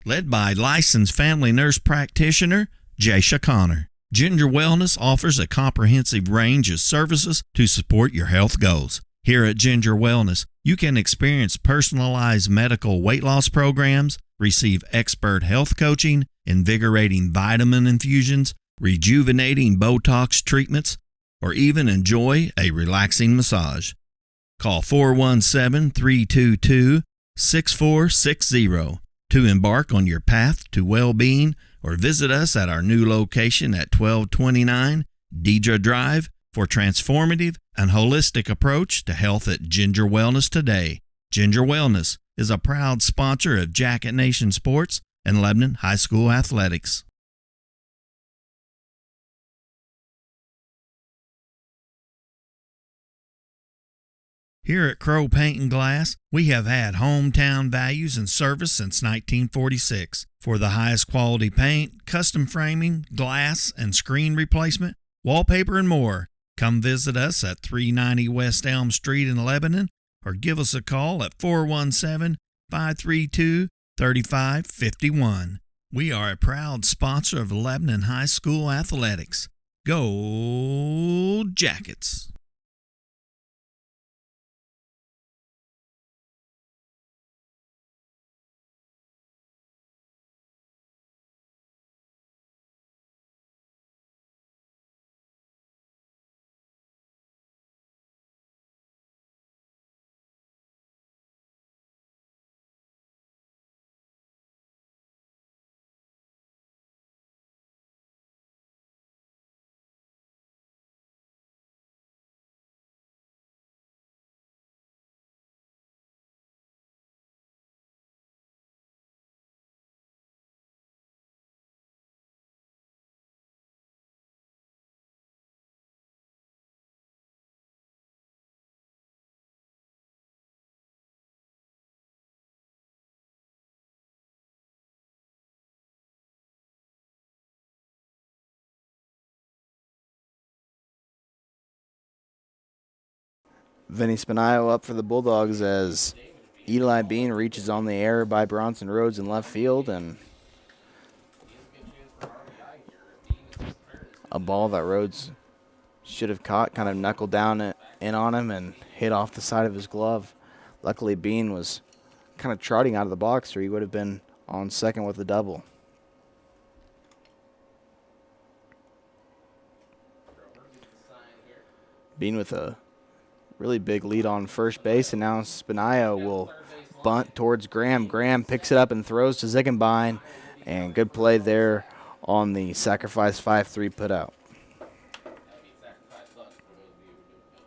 Led by licensed family nurse practitioner Jaysha Connor. Ginger Wellness offers a comprehensive range of services to support your health goals. Here at Ginger Wellness, you can experience personalized medical weight loss programs, receive expert health coaching, invigorating vitamin infusions, rejuvenating Botox treatments, or even enjoy a relaxing massage. Call 417-322-6460 to embark on your path to well-being, or visit us at our new location at 1229 Deidre Drive for transformative and holistic approach to health at Ginger Wellness today. Ginger Wellness is a proud sponsor of Jacket Nation Sports and Lebanon High School Athletics. Here at Crow Paint and Glass, we have had hometown values and service since 1946. For the highest quality paint, custom framing, glass and screen replacement, wallpaper, and more, come visit us at 390 West Elm Street in Lebanon, or give us a call at 417-532-3551. We are a proud sponsor of Lebanon High School Athletics. Go Jackets! Vinny Spinaio up for the Bulldogs as Eli Bean reaches on the air by Bronson Rhodes in left field, and a ball that Rhodes should have caught kind of knuckled down in on him and hit off the side of his glove. Luckily, Bean was kind of trotting out of the box, or he would have been on second with a double. Bean with a really big lead on first base, and now Spinayo will bunt towards Graham. Graham picks it up and throws to Zickenbein, and good play there on the sacrifice 5-3 putout.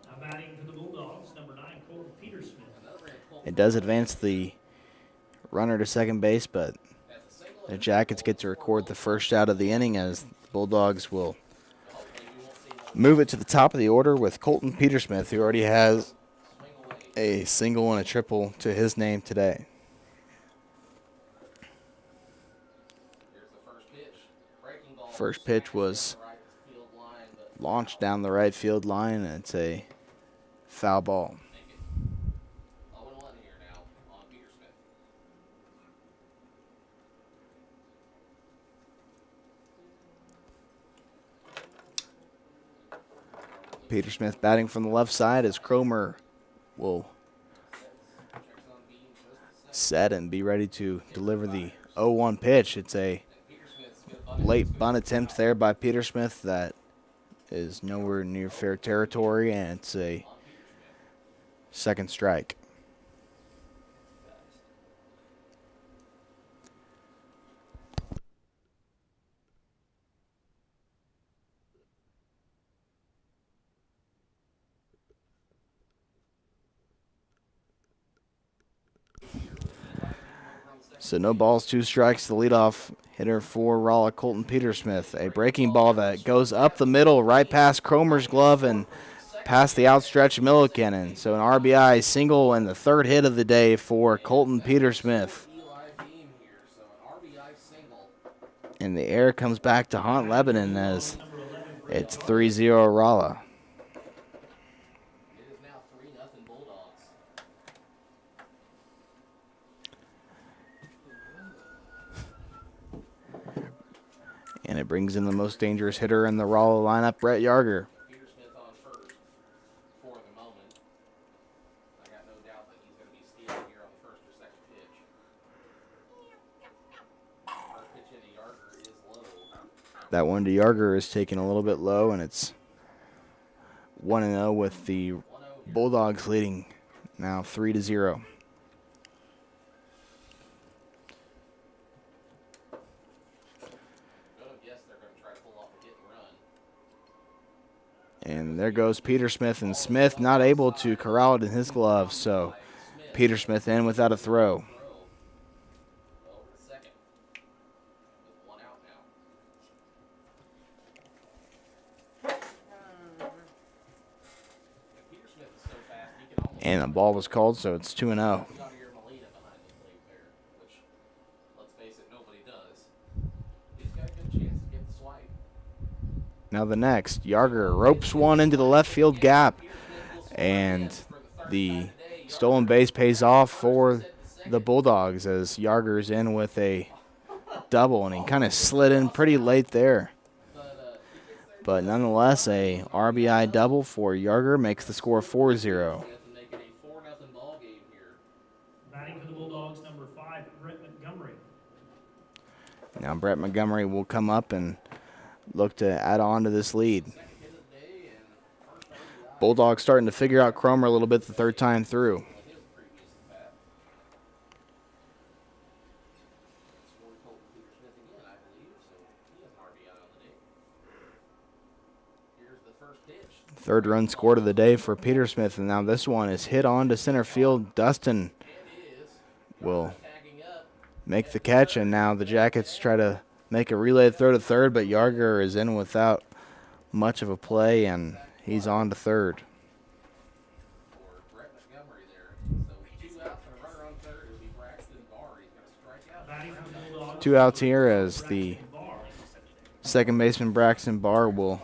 Now batting for the Bulldogs, number 9, Colton Petersmith. It does advance the runner to second base, but the Jackets get to record the first out of the inning as the Bulldogs will move it to the top of the order with Colton Petersmith, who already has a single and a triple to his name today. First pitch was launched down the right field line, and it's a foul ball. Petersmith batting from the left side as Cromer will set and be ready to deliver the 0-1 pitch. It's a late bunt attempt there by Petersmith that is nowhere near fair territory, and it's a second strike. So no balls, 2 strikes. The leadoff hitter for Rolla, Colton Petersmith. A breaking ball that goes up the middle, right past Cromer's glove and past the outstretched Milliken. So an RBI single and the third hit of the day for Colton Petersmith. And the air comes back to haunt Lebanon as it's 3-0 Rolla. And it brings in the most dangerous hitter in the Rolla lineup, Brett Yarger. That one to Yarger is taken a little bit low, and it's 1-0 with the Bulldogs leading now 3-0. And there goes Petersmith, and Smith not able to corral it in his glove, so Petersmith in without a throw. And the ball was called, so it's 2-0. Now the next, Yarger ropes one into the left field gap, and the stolen base pays off for the Bulldogs as Yarger's in with a double, and he kind of slid in pretty late there. But nonetheless, a RBI double for Yarger makes the score 4-0. Batting for the Bulldogs, number 5, Brett Montgomery. Now Brett Montgomery will come up and look to add on to this lead. Bulldogs starting to figure out Cromer a little bit the third time through. Third run scored of the day for Petersmith, and now this one is hit on to center field. Dustin will make the catch, and now the Jackets try to make a relay throw to third, but Yarger is in without much of a play, and he's on to third. Two outs here as the second baseman Braxton Barr will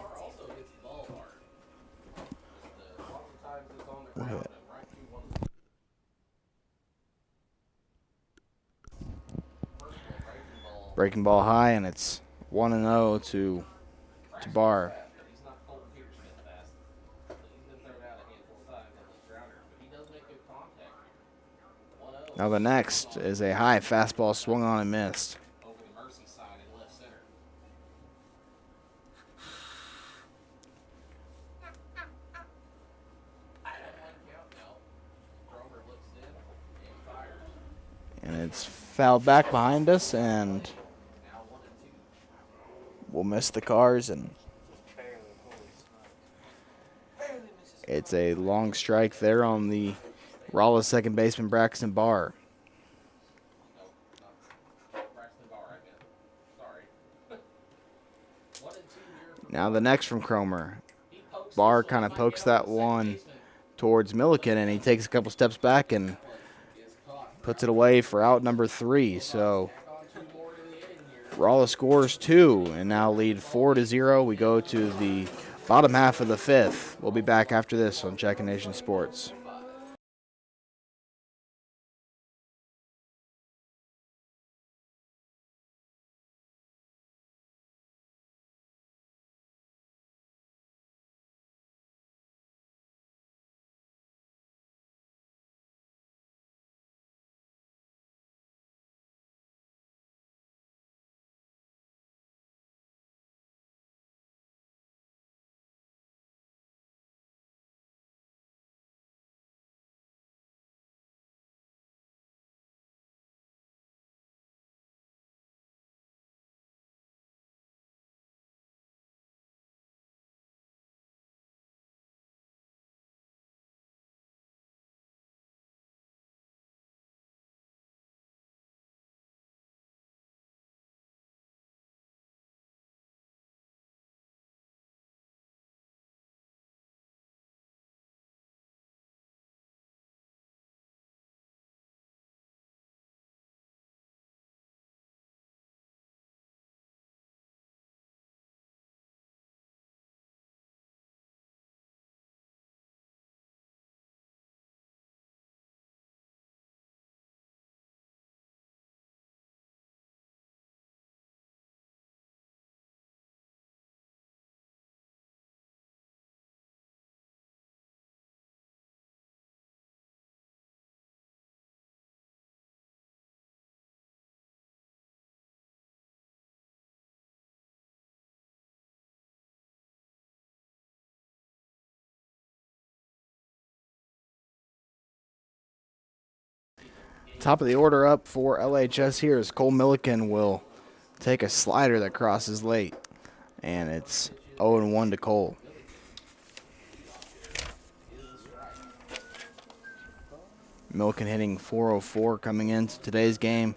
hit. Breaking ball high, and it's 1-0 to Barr. Now the next is a high fastball swung on and missed. it's fouled back behind us, and we'll miss the cars, and it's a long strike there on the Rolla second baseman, Braxton Barr. Now the next from Cromer. Barr kind of pokes that one towards Milliken, and he takes a couple steps back and puts it away for out number 3. So Rolla scores 2 and now lead 4-0. We go to the bottom half of the 5th. We'll be back after this on Jack and Nation Sports. Top of the order up for LHS here is Cole Milliken will take a slider that crosses late, and it's 0-1 to Cole. Milliken hitting .404 coming into today's game.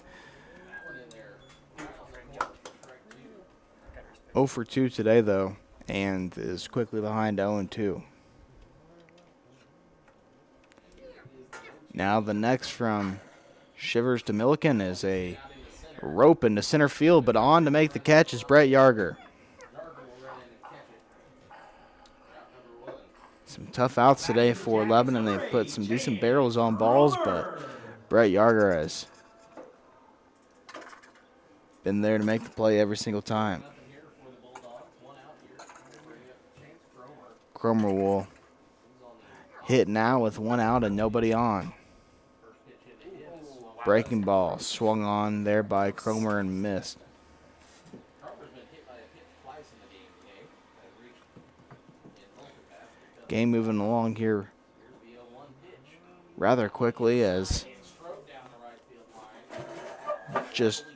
0 for 2 today, though, and is quickly behind 0-2. Now the next from Shivers to Milliken is a rope into center field, but on to make the catch is Brett Yarger. Some tough outs today for Lebanon. They've put some decent barrels on balls, but Brett Yarger has been there to make the play every single time. Cromer will hit now with 1 out and nobody on. Breaking ball swung on there by Cromer and missed. Game moving along here rather quickly as just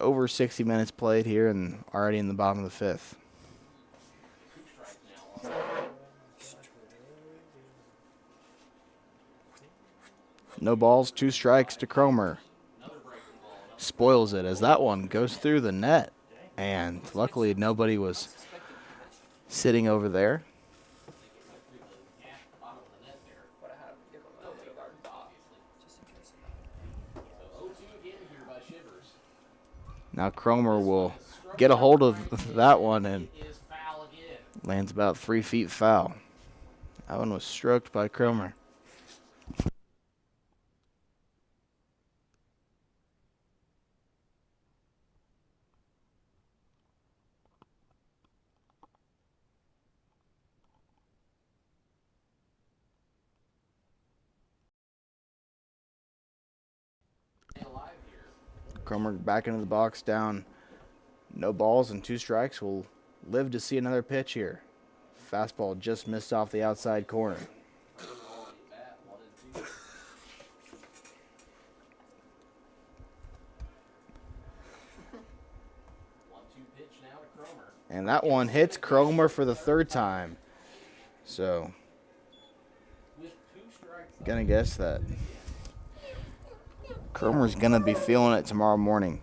over 60 minutes played here and already in the bottom of the 5th. No balls, 2 strikes to Cromer. Spoils it as that one goes through the net. And luckily nobody was sitting over there. Now Cromer will get a hold of that one and lands about 3 feet foul. That one was stroked by Cromer. Cromer back into the box, down no balls and 2 strikes. We'll live to see another pitch here. Fastball just missed off the outside corner. And that one hits Cromer for the third time. So, gonna guess that Cromer's gonna be feeling it tomorrow morning,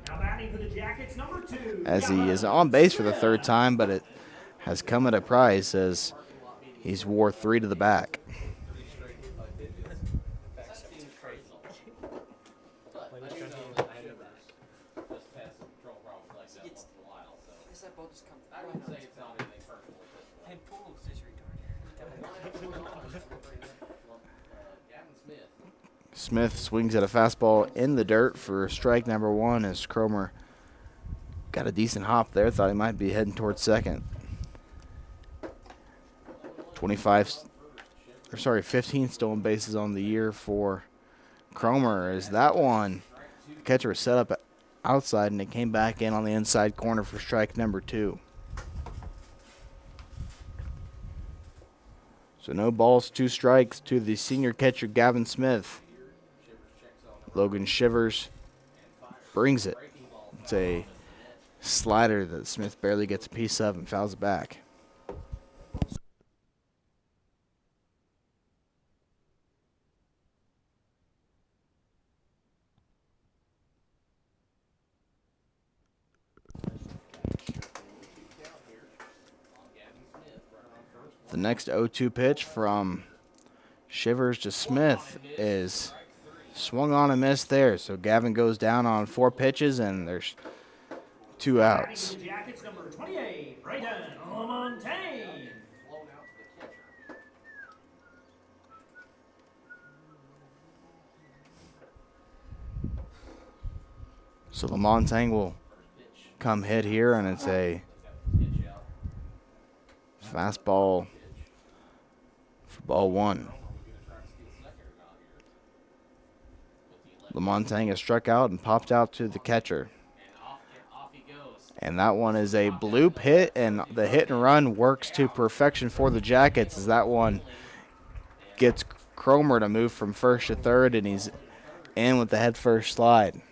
Now batting for the Jackets, number 2. as he is on base for the third time, but it has come at a price as he's wore 3 to the back. Smith swings at a fastball in the dirt for strike number 1 as Cromer got a decent hop there. Thought he might be heading towards second. 15 stolen bases on the year for Cromer. As that one, the catcher was set up outside and it came back in on the inside corner for strike number 2. So no balls, 2 strikes to the senior catcher Gavin Smith. Logan Shivers brings it. It's a slider that Smith barely gets a piece of and fouls it back. The next 0-2 pitch from Shivers to Smith is swung on and missed there. So Gavin goes down on 4 pitches and there's 2 outs. Jackets, number 28, Braden Lamontagne. So Lamontagne will come hit here, and it's a fastball for ball 1. Lamontagne has struck out and popped out to the catcher. And that one is a bloop hit, and the hit and run works to perfection for the Jackets as that one gets Cromer to move from first to third, and he's in with the head first slide.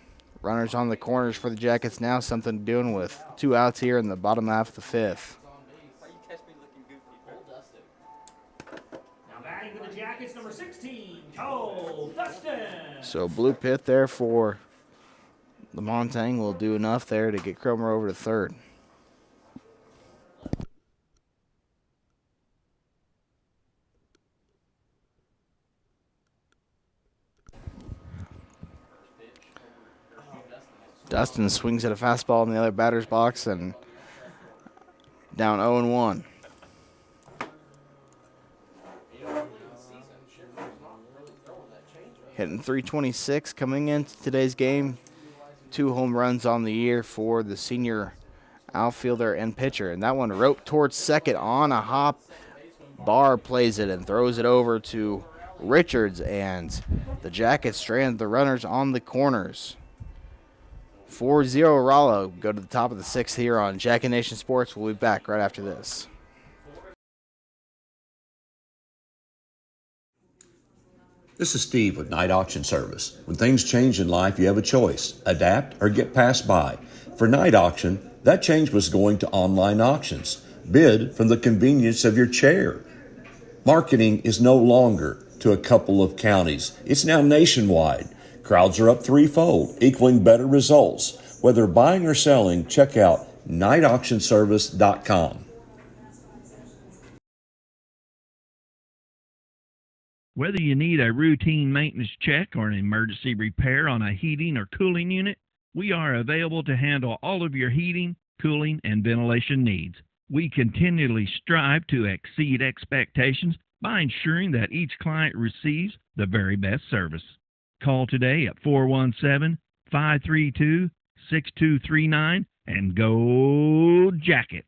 Runners on the corners for the Jackets now, something doing with 2 outs here in the bottom half of the 5th. Now batting for the Jackets, number 16, Cole Dustin. So blue pit there for Lamontagne will do enough there to get Cromer over to third. Dustin swings at a fastball in the other batter's box and down 0-1. Hitting .326 coming into today's game. 2 home runs on the year for the senior outfielder and pitcher. And that one roped towards second on a hop. Barr plays it and throws it over to Richards, and the Jackets strand the runners on the corners. 4-0 Rolla. Go to the top of the 6th here on Jacket Nation Sports. We'll be back right after this. This is Steve with Night Auction Service. When things change in life, you have a choice: adapt or get passed by. For Night Auction, that change was going to online auctions. Bid from the convenience of your chair. Marketing is no longer to a couple of counties. It's now nationwide. Crowds are up 3-fold, equaling better results. Whether buying or selling, check out nightauctionservice.com. Whether you need a routine maintenance check or an emergency repair on a heating or cooling unit, we are available to handle all of your heating, cooling, and ventilation needs. We continually strive to exceed expectations by ensuring that each client receives the very best service. Call today at 417-532-6239 and go Jackets!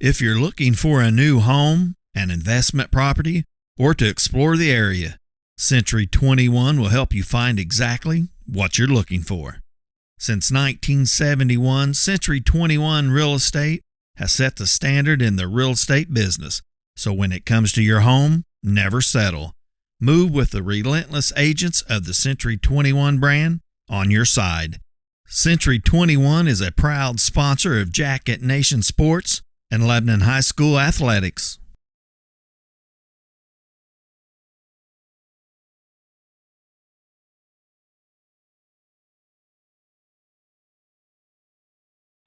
If you're looking for a new home, an investment property, or to explore the area, Century 21 will help you find exactly what you're looking for. Since 1971, Century 21 Real Estate has set the standard in the real estate business. So when it comes to your home, never settle. Move with the relentless agents of the Century 21 brand on your side. Century 21 is a proud sponsor of Jacket Nation Sports and Lebanon High School Athletics.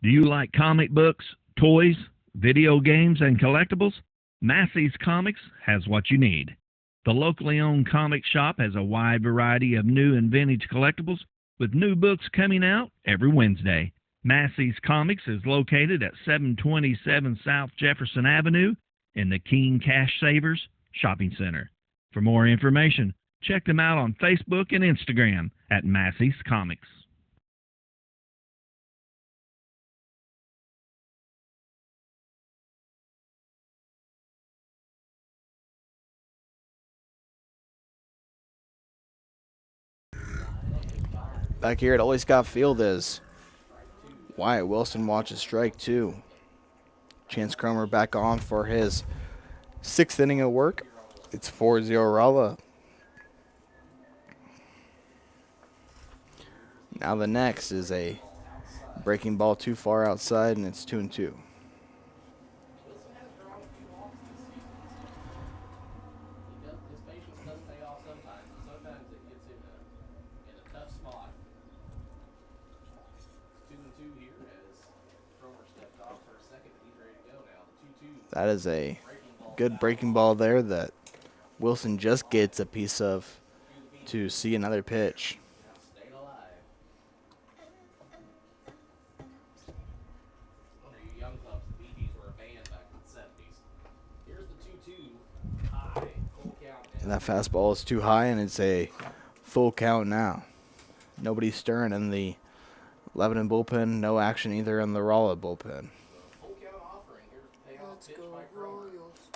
Do you like comic books, toys, video games, and collectibles? Massey's Comics has what you need. The locally owned comic shop has a wide variety of new and vintage collectibles, with new books coming out every Wednesday. Massey's Comics is located at 727 South Jefferson Avenue in the King Cash Savers Shopping Center. For more information, check them out on Facebook and Instagram at Massey's Comics. Back here at Ole Scott Field as Wyatt Wilson watches strike two. Chance Cromer back on for his 6th inning of work. It's 4-0 Rolla. Now the next is a breaking ball too far outside, and it's 2-2. That is a good breaking ball there that Wilson just gets a piece of to see another pitch. And that fastball is too high, and it's a full count now. Nobody's stirring in the Lebanon bullpen. No action either in the Rolla bullpen.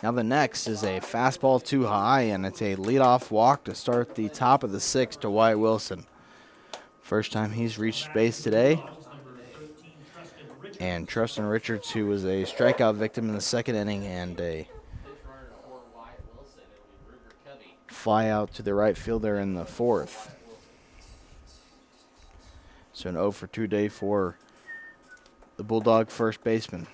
Now the next is a fastball too high, and it's a leadoff walk to start the top of the 6th to Wyatt Wilson. First time he's reached base today. And Trustin Richards, who was a strikeout victim in the 2nd inning, and a fly out to the right fielder in the 4th. So an 0 for 2 day for the Bulldog first baseman.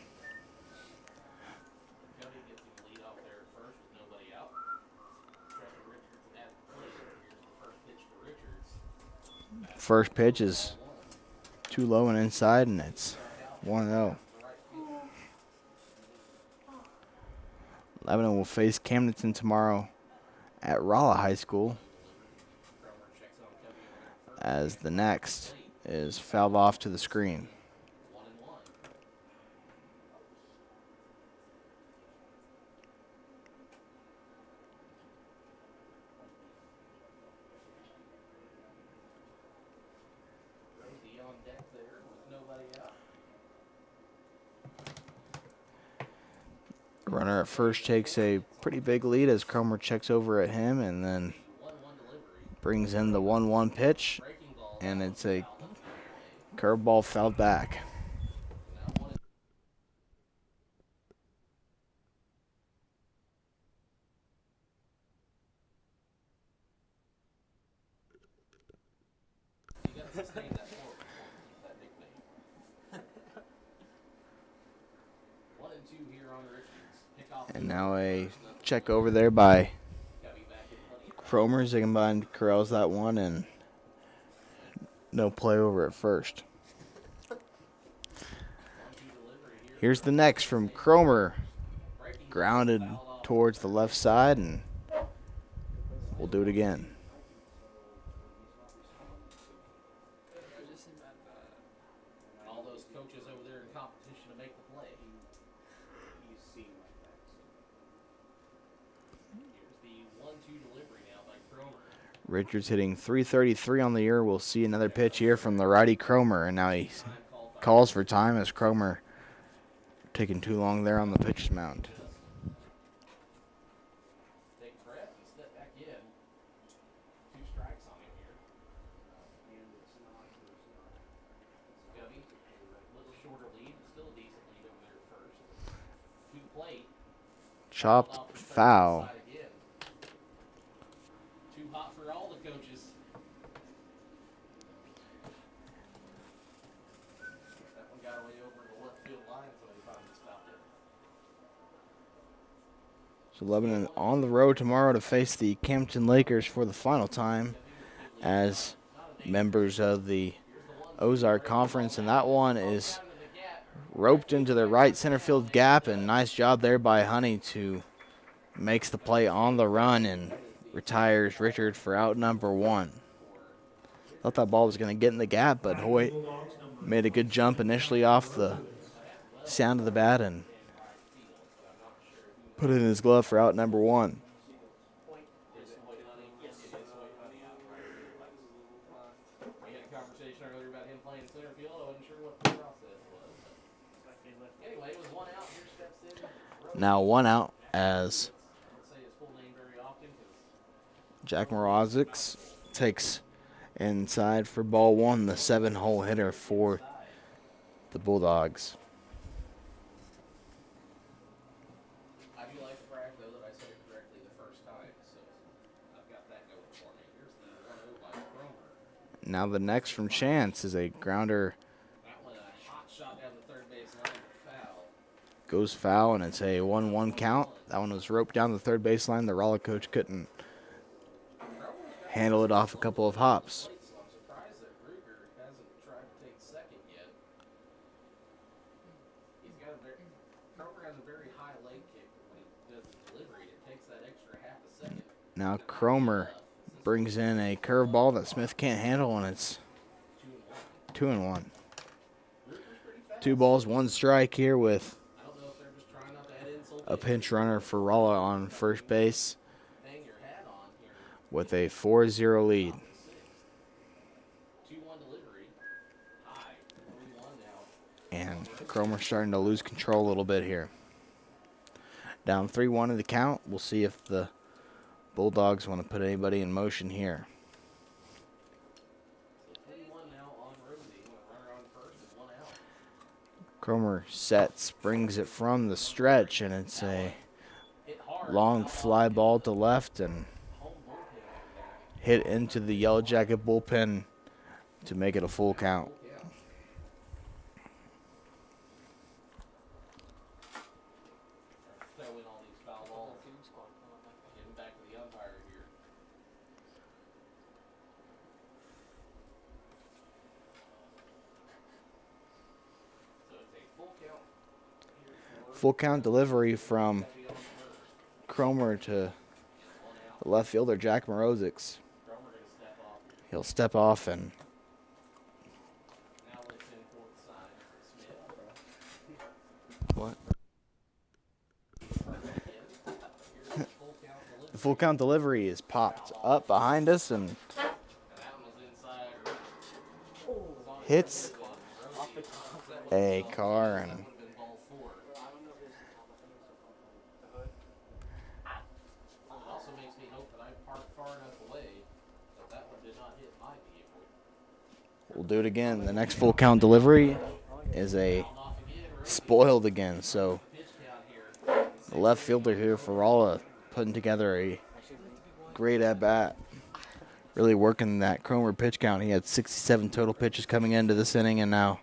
First pitch is too low and inside, and it's 1-0. Lebanon will face Camdenton tomorrow at Rolla High School, as the next is fouled off to the screen. Runner at first takes a pretty big lead as Cromer checks over at him and then brings in the 1-1 pitch, and it's a curveball fouled back. And now a check over there by Cromer. Ziggenbein corrals that one, and no play over at first. Here's the next from Cromer. Grounded towards the left side, and we'll do it again. All those coaches over there in competition to make the play. Richards hitting .333 on the year. We'll see another pitch here from the righty Cromer, and now he calls for time as Cromer taking too long there on the pitcher's mound. Chopped foul. Too hot for all the coaches. That one got away over the left field line, so they finally stopped it. So Lebanon on the road tomorrow to face the Campton Lakers for the final time as members of the Ozark Conference, and that one is roped into the right center field gap, and nice job there by Honey to makes the play on the run and retires Richard for out number 1. Thought that ball was going to get in the gap, but Hoyt made a good jump initially off the sound of the bat and put it in his glove for out number 1. We had a conversation earlier about him playing center field. I wasn't sure what the process was. Anyway, it was 1 out. Here steps in. Now 1 out as Jack Morozic takes inside for ball 1, the 7-hole hitter for the Bulldogs. I do like the brag, though, that I said it correctly the first time, so I've got that going for me. Here's the 1-0 by Cromer. Now the next from Chance is a grounder. That one, a hot shot down the third base line, foul. Goes foul, and it's a 1-1 count. That one was roped down the third baseline. The Rolla coach couldn't handle it off a couple of hops. I'm surprised that Ruger hasn't tried to take second yet. Cromer has a very high leg kick, but when he does his delivery, it takes that extra half a second. Now Cromer brings in a curveball that Smith can't handle, and it's 2-1. 2 balls, 1 strike here with a pinch runner for Rolla on first base with a 4-0 lead. 2-1 delivery. High. 3-1 now. And Cromer's starting to lose control a little bit here. Down 3-1 in the count. We'll see if the Bulldogs want to put anybody in motion here. 3-1 now on Rosie. Runner on first and 1 out. Cromer sets, brings it from the stretch, and it's a long fly ball to left and hit into the Yellow Jacket bullpen to make it a full count. Throw in all these foul balls. Getting back to the umpire here. So it's a full count. Full count delivery from Cromer to the left fielder, Jack Morozic. He'll step off and what? The full count delivery is popped up behind us and hits a car and also makes me hope that I parked far enough away that one did not hit my vehicle. we'll do it again. The next full count delivery is a spoiled again. So the left fielder here for Rolla putting together a great at-bat. Really working that Cromer pitch count. He had 67 total pitches coming into this inning, and now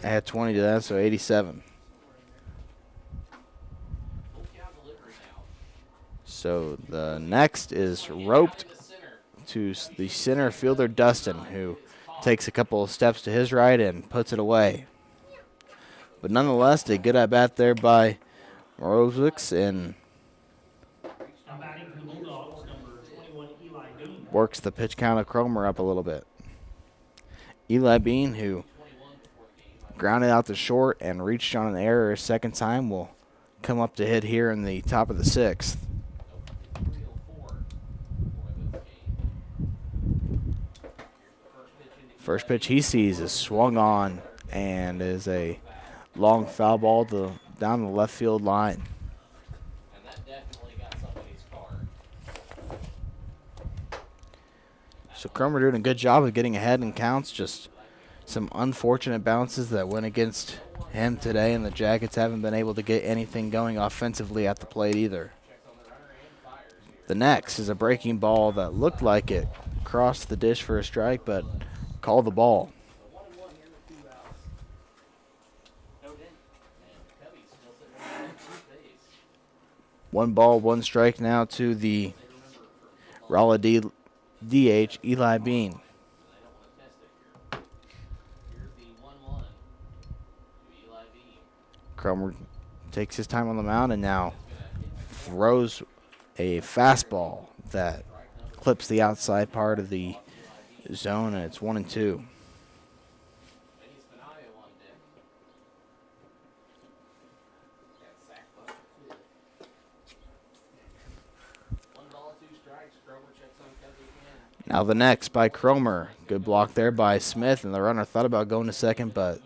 add 20 to that, so 87. So the next is roped to the center fielder, Dustin, who takes a couple of steps to his right and puts it away. But nonetheless, a good at-bat there by Morozic and works the pitch count of Cromer up a little bit. Eli Bean, who grounded out to short and reached on an error a second time, will come up to hit here in the top of the 6th. First pitch he sees is swung on and is a long foul ball down the left field line. And that definitely got somebody's car. So Cromer doing a good job of getting ahead in counts. Just some unfortunate bounces that went against him today, and the Jackets haven't been able to get anything going offensively at the plate either. Checked on the right The next is a breaking ball that looked like it crossed the dish for a strike, but called the ball. One ball, one strike now to the Rolla DH, Eli Bean. Cromer takes his time on the mound and now throws a fastball that clips the outside part of the zone, and it's 1-2. Now the next by Cromer. Good block there by Smith, and the runner thought about going to second, but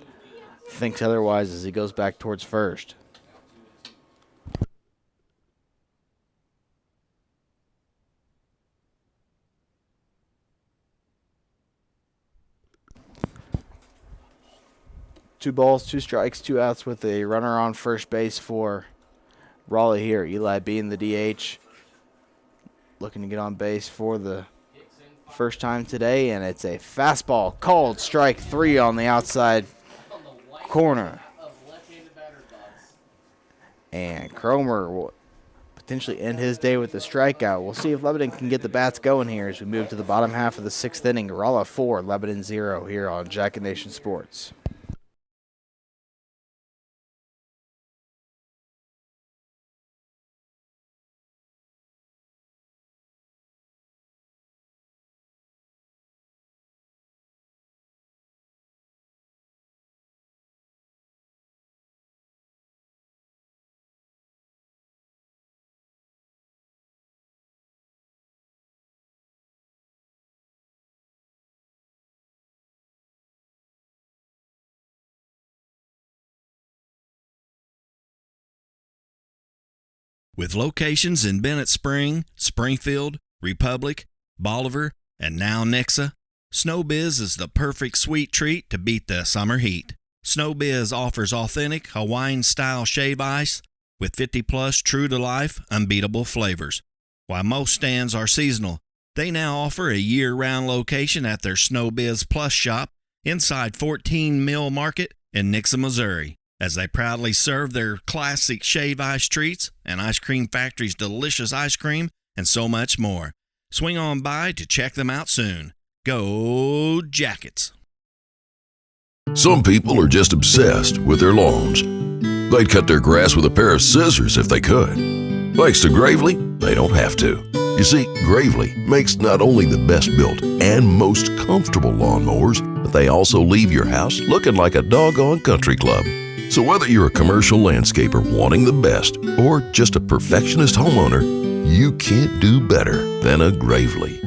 thinks otherwise as he goes back towards first. Two balls, two strikes, two outs with a runner on first base for Rolla here. Eli being the DH, looking to get on base for the first time today, and it's a fastball called strike 3 on the outside corner. And Cromer will potentially end his day with a strikeout. We'll see if Lebanon can get the bats going here as we move to the bottom half of the 6th inning. Rolla 4, Lebanon 0 here on Jacket Nation Sports. With locations in Bennett Spring, Springfield, Republic, Bolivar, and now Nixa, SnowBiz is the perfect sweet treat to beat the summer heat. SnowBiz offers authentic Hawaiian-style shave ice with 50-plus true-to-life, unbeatable flavors. While most stands are seasonal, they now offer a year-round location at their SnowBiz Plus shop inside 14 Mill Market in Nixa, Missouri, as they proudly serve their classic shave ice treats and Ice Cream Factory's delicious ice cream and so much more. Swing on by to check them out soon. Go Jackets! Some people are just obsessed with their lawns. They'd cut their grass with a pair of scissors if they could. Thanks to Gravely, they don't have to. You see, Gravely makes not only the best built and most comfortable lawnmowers, but they also leave your house looking like a doggone country club. So whether you're a commercial landscaper wanting the best or just a perfectionist homeowner, you can't do better than a Gravely.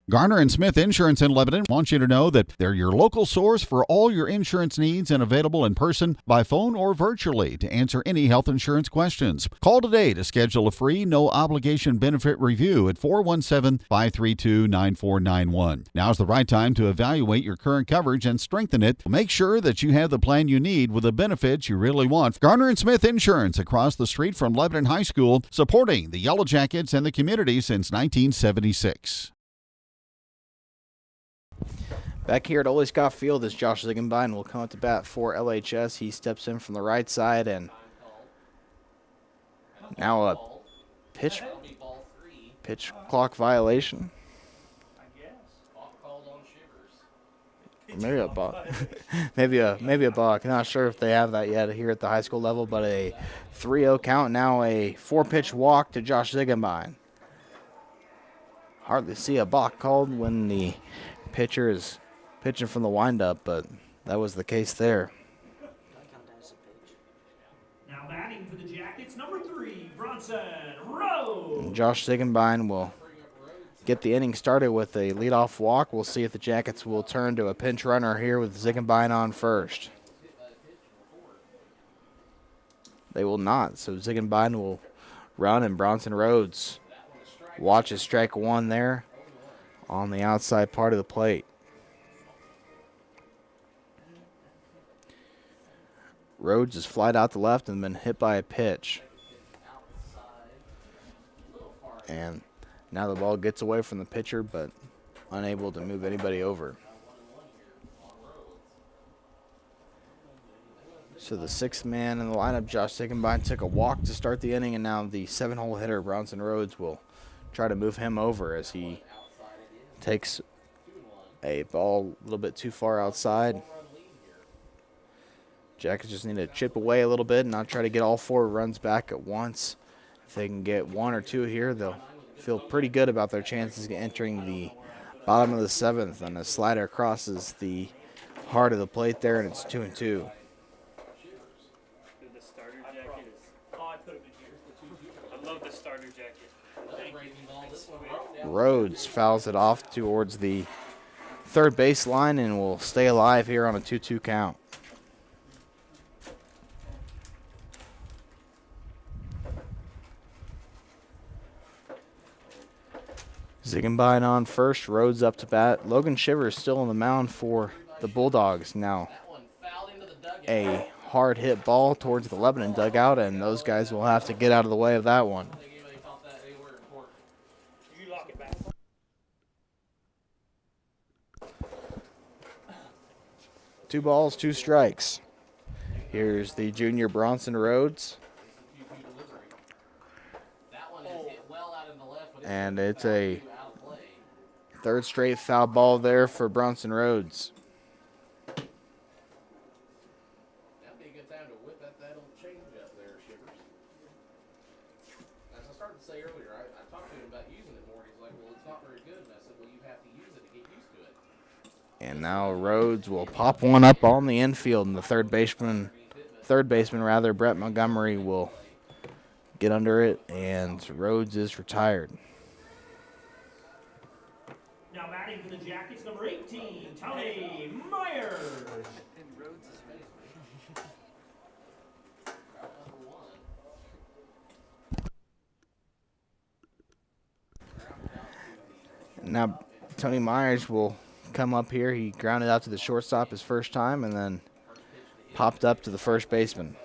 Garner & Smith Insurance in Lebanon wants you to know that they're your local source for all your insurance needs and available in person, by phone, or virtually to answer any health insurance questions. Call today to schedule a free, no-obligation benefit review at 417-532-9491. Now's the right time to evaluate your current coverage and strengthen it. Make sure that you have the plan you need with the benefits you really want. Garner & Smith Insurance across the street from Lebanon High School, supporting the Yellow Jackets and the community since 1976. Back here at Ole Scott Field as Josh Ziegenbein will come up to bat for LHS. He steps in from the right side, and now a pitch clock violation. Maybe a balk. maybe a balk. Not sure if they have that yet here at the high school level, but a 3-0 count. Now a 4-pitch walk to Josh Ziegenbein. Hardly see a balk called when the pitcher is pitching from the windup, but that was the case there. Now batting for the Jackets, number 3, Bronson Rhodes. Josh Ziegenbein will get the inning started with a leadoff walk. We'll see if the Jackets will turn to a pinch runner here with Ziegenbein on first. They will not, so Ziegenbein will run, and Bronson Rhodes watches strike 1 there on the outside part of the plate. Rhodes is flied out to left and been hit by a pitch. And now the ball gets away from the pitcher, but unable to move anybody over. So the sixth man in the lineup, Josh Ziegenbein, took a walk to start the inning, and now the 7-hole hitter, Bronson Rhodes, will try to move him over as he takes a ball a little bit too far outside. Jackets just need to chip away a little bit and not try to get all 4 runs back at once. If they can get 1 or 2 here, they'll feel pretty good about their chances of entering the bottom of the 7th. And a slider crosses the heart of the plate there, and it's 2-2. The starter jacket is. Oh, I put him in here. I love the starter jacket. Rhodes fouls it off towards the third base line and will stay alive here on a 2-2 count. Ziegenbein on first, Rhodes up to bat. Logan Shivers still on the mound for the Bulldogs. Now a hard hit ball towards the Lebanon dugout, and those guys will have to get out of the way of that one. 2 balls, 2 strikes. Here's the junior Bronson Rhodes. And it's a third straight foul ball there for Bronson Rhodes. That'd be a good time to whip that old change up there, Shivers. As I started to say earlier, I talked to him about using it more. He's like, well, it's not very good. And I said, well, you have to use it to get used to it. And now Rhodes will pop one up on the infield, and the third baseman, Brett Montgomery, will get under it, and Rhodes is retired. Now batting for the Jackets, number 18, Tony Myers. Now Tony Myers will come up here. He grounded out to the shortstop his first time and then popped up to the first baseman.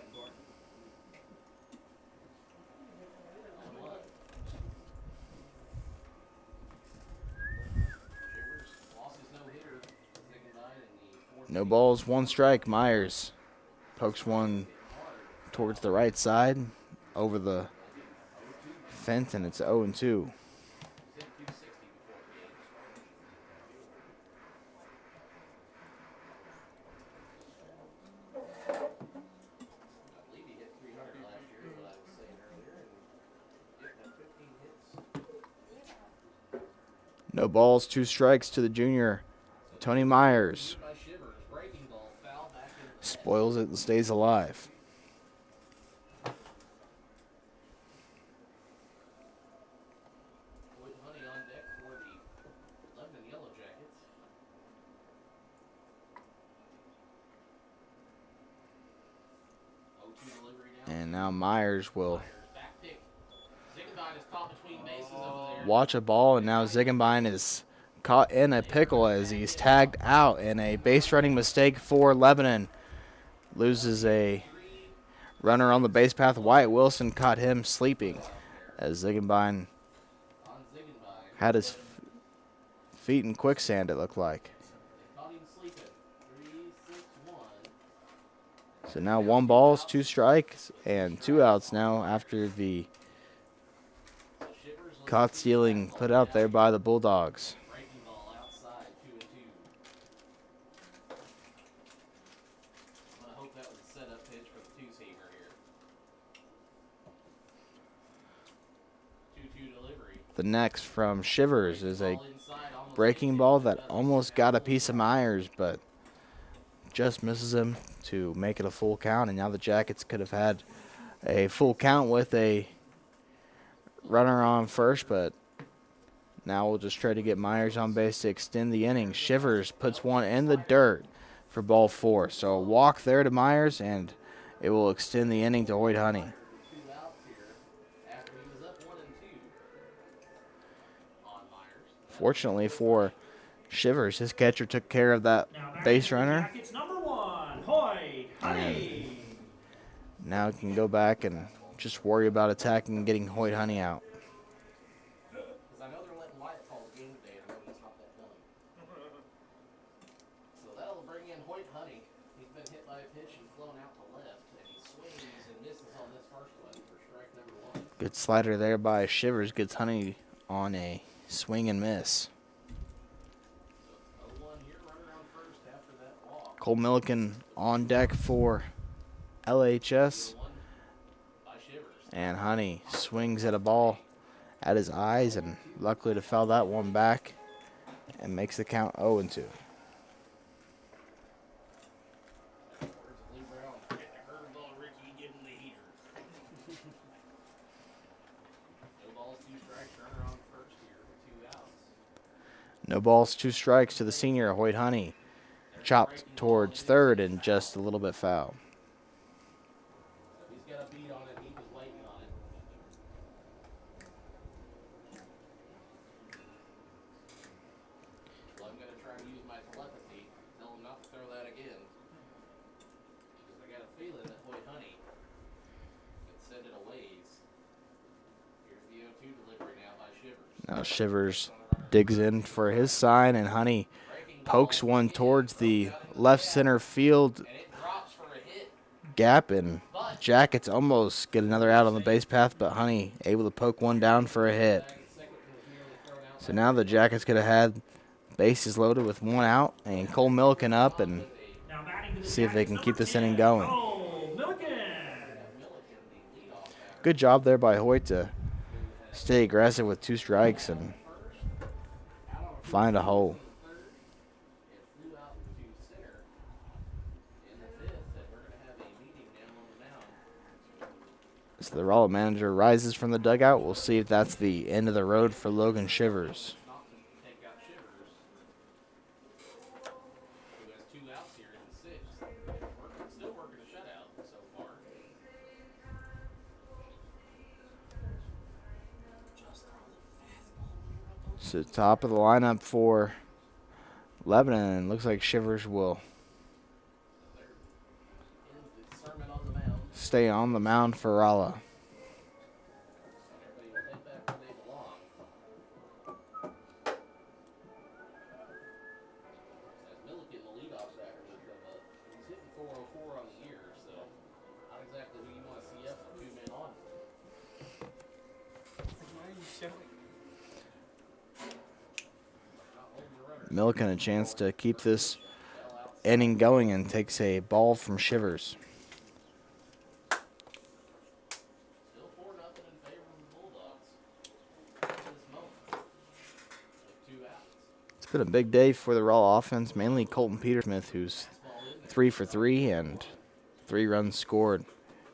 No balls, 1 strike. Myers pokes one towards the right side over the fence, and it's 0-2. No balls, 2 strikes to the junior, Tony Myers. Spoils it and stays alive. And now Myers will watch a ball, and now Ziegenbein is caught in a pickle as he's tagged out, and a base running mistake for Lebanon. Loses a runner on the base path. Wyatt Wilson caught him sleeping as Ziegenbein had his feet in quicksand, it looked like. So now 1 ball, 2 strikes, and 2 outs now after the caught stealing put out there by the Bulldogs. The next from Shivers is a breaking ball that almost got a piece of Myers, but just misses him to make it a full count. And now the Jackets could have had a full count with a runner on first, but now we'll just try to get Myers on base to extend the inning. Shivers puts one in the dirt for ball 4. So a walk there to Myers, and it will extend the inning to Hoyt Honey. Fortunately for Shivers, his catcher took care of that base runner. Jackets, number 1, Hoyt Honey. Now he can go back and just worry about attacking and getting Hoyt Honey out. Because I know they're letting Wyatt call the game today, and I know he's not that dumb. So that'll bring in Hoyt Honey. He's been hit by a pitch and flown out to left, and he swings and misses on this first one for strike number 1. Good slider there by Shivers. Gets Honey on a swing and miss. Cole Milliken on deck for LHS. And Honey swings at a ball at his eyes, and luckily to foul that one back and makes the count 0-2. No balls, 2 strikes to the senior, Hoyt Honey. Chopped towards third and just a little bit foul. He's got a beat on it. He was waiting on it. Well, I'm going to try to use my telepathy. Tell him not to throw that again. Because I got a feeling that Hoyt Honey can send it a ways. Here's the 0-2 delivery now by Shivers. Now Shivers digs in for his sign, and Honey pokes one towards the left center field gap, and Jackets almost get another out on the base path, but Honey able to poke one down for a hit. So now the Jackets could have had bases loaded with 1 out, and Cole Milliken up, and see if they can keep this inning going. Good job there by Hoyt to stay aggressive with 2 strikes and find a hole. So the Rolla manager rises from the dugout. We'll see if that's the end of the road for Logan Shivers. So top of the lineup for Lebanon. Looks like Shivers will stay on the mound for Rolla. Milliken a chance to keep this inning going and takes a ball from Shivers. It's been a big day for the Rolla offense, mainly Colton Petersmith, who's 3 for 3 and 3 runs scored.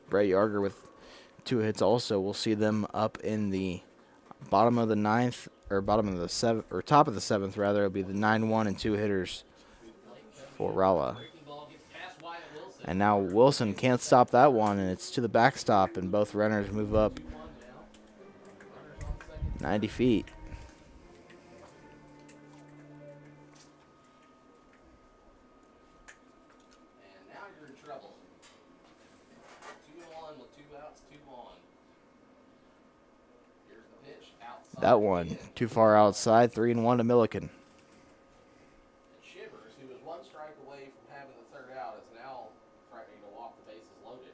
Brett Yarger with 2 hits also. We'll see them up in the bottom of the 9th, or bottom of the 7th, or top of the 7th rather. It'll be the 9-1 and 2 hitters for Rolla. And now Wilson can't stop that one, and it's to the backstop, and both runners move up 90 feet. And now you're in trouble. 2-1 with 2 outs, 2 on. Here's the pitch outside. That one too far outside, 3-1 to Milliken. And Shivers, who was 1 strike away from having the 3rd out, is now threatening to walk the bases loaded.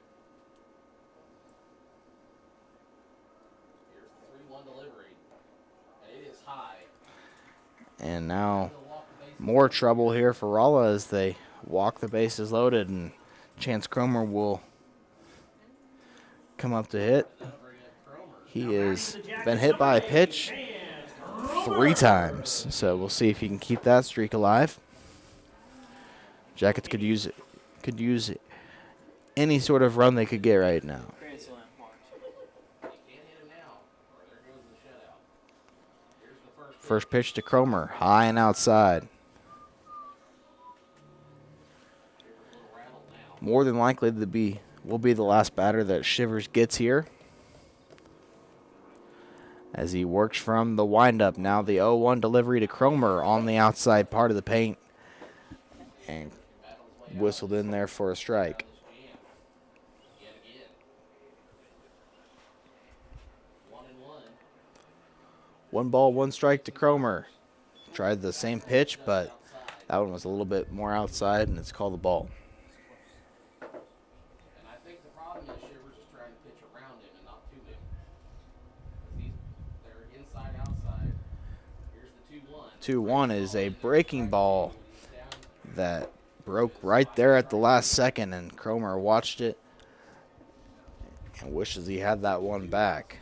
Here's the 3-1 delivery, and it is high. And now more trouble here for Rolla as they walk the bases loaded, and Chance Cromer will come up to hit. He has been hit by a pitch 3 times, so we'll see if he can keep that streak alive. Jackets could use any sort of run they could get right now. First pitch to Cromer, high and outside. More than likely will be the last batter that Shivers gets here, as he works from the windup. Now the 0-1 delivery to Cromer on the outside part of the paint, and whistled in there for a strike. 1 ball, 1 strike to Cromer. Tried the same pitch, but that one was a little bit more outside, and it's called the ball. And I think the problem is Shiver's just trying to pitch around him and not to him. They're inside, outside. Here's the 2-1. 2-1 is a breaking ball that broke right there at the last second, and Cromer watched it and wishes he had that one back.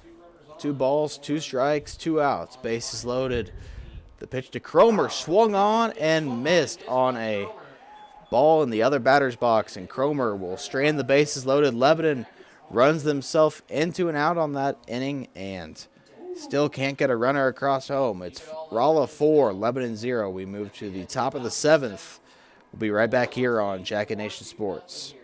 2 balls, 2 strikes, 2 outs. Bases loaded. The pitch to Cromer swung on and missed on a ball in the other batter's box, and Cromer will strand the bases loaded. Lebanon runs themselves into an out on that inning and still can't get a runner across home. It's Rolla 4, Lebanon 0. We move to the top of the 7th. We'll be right back here on Jacket Nation Sports.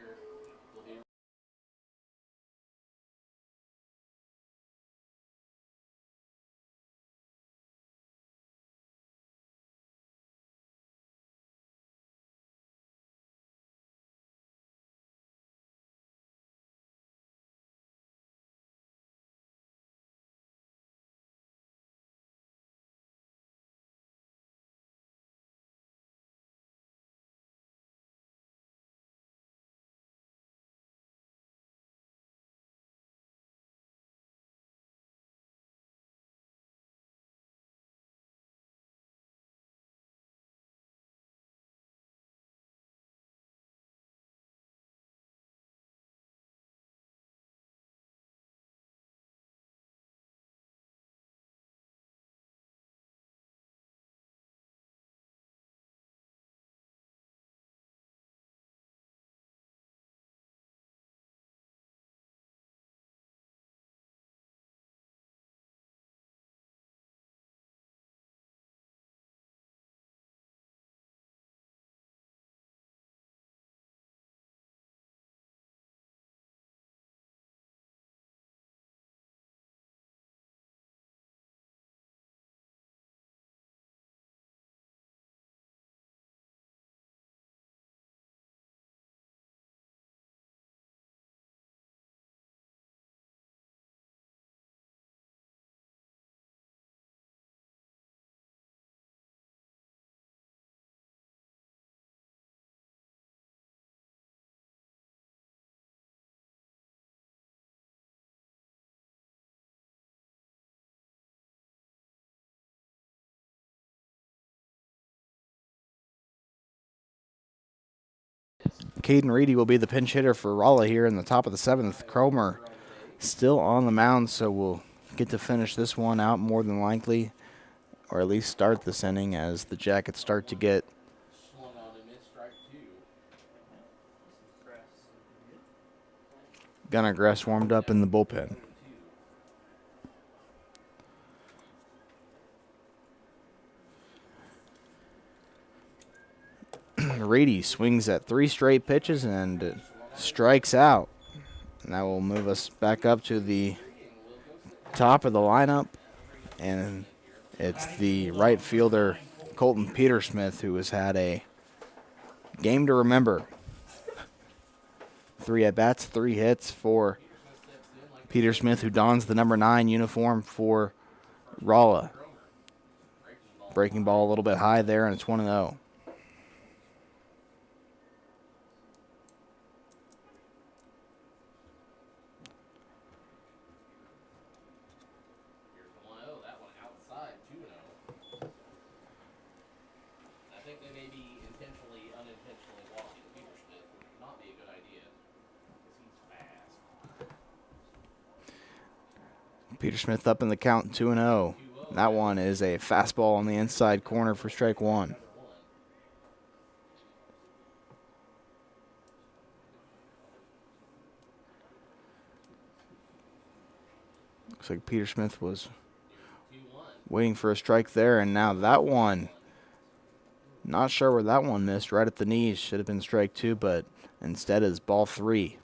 Caden Reedy will be the pinch hitter for Rolla here in the top of the 7th. Cromer still on the mound, so we'll get to finish this one out more than likely, or at least start this inning as the Jackets start to get Gunnar Gress warmed up in the bullpen. Reedy swings at 3 straight pitches and strikes out. And that will move us back up to the top of the lineup. And it's the right fielder, Colton Petersmith, who has had a game to remember. 3 at-bats, 3 hits for Petersmith, who dons the number 9 uniform for Rolla. Breaking ball a little bit high there, and it's 1-0. Petersmith up in the count, 2-0. That one is a fastball on the inside corner for strike 1. Looks like Petersmith was waiting for a strike there, and now that one, not sure where that one missed, right at the knees. Should have been strike 2, but instead is ball 3.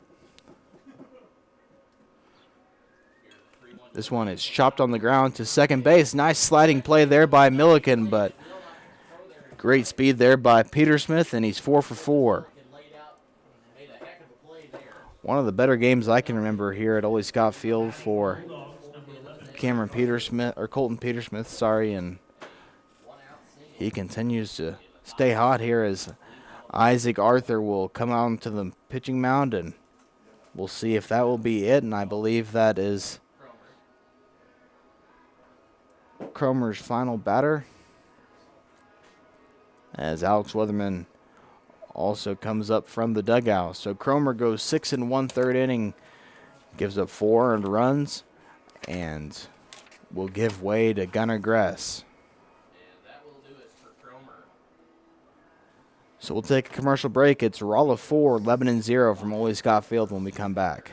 This one is chopped on the ground to second base. Nice sliding play there by Milliken, but great speed there by Petersmith, and he's 4 for 4. One of the better games I can remember here at Ole Scott Field for Colton Petersmith, sorry, and he continues to stay hot here as Isaac Arthur will come out into the pitching mound, and we'll see if that will be it, and I believe that is Cromer's final batter, as Alex Weatherman also comes up from the dugout. So Cromer goes 6 1/3 inning, gives up 4 earned runs, and will give way to Gunnar Gress. So we'll take a commercial break. It's Rolla 4, Lebanon 0 from Ole Scott Field when we come back.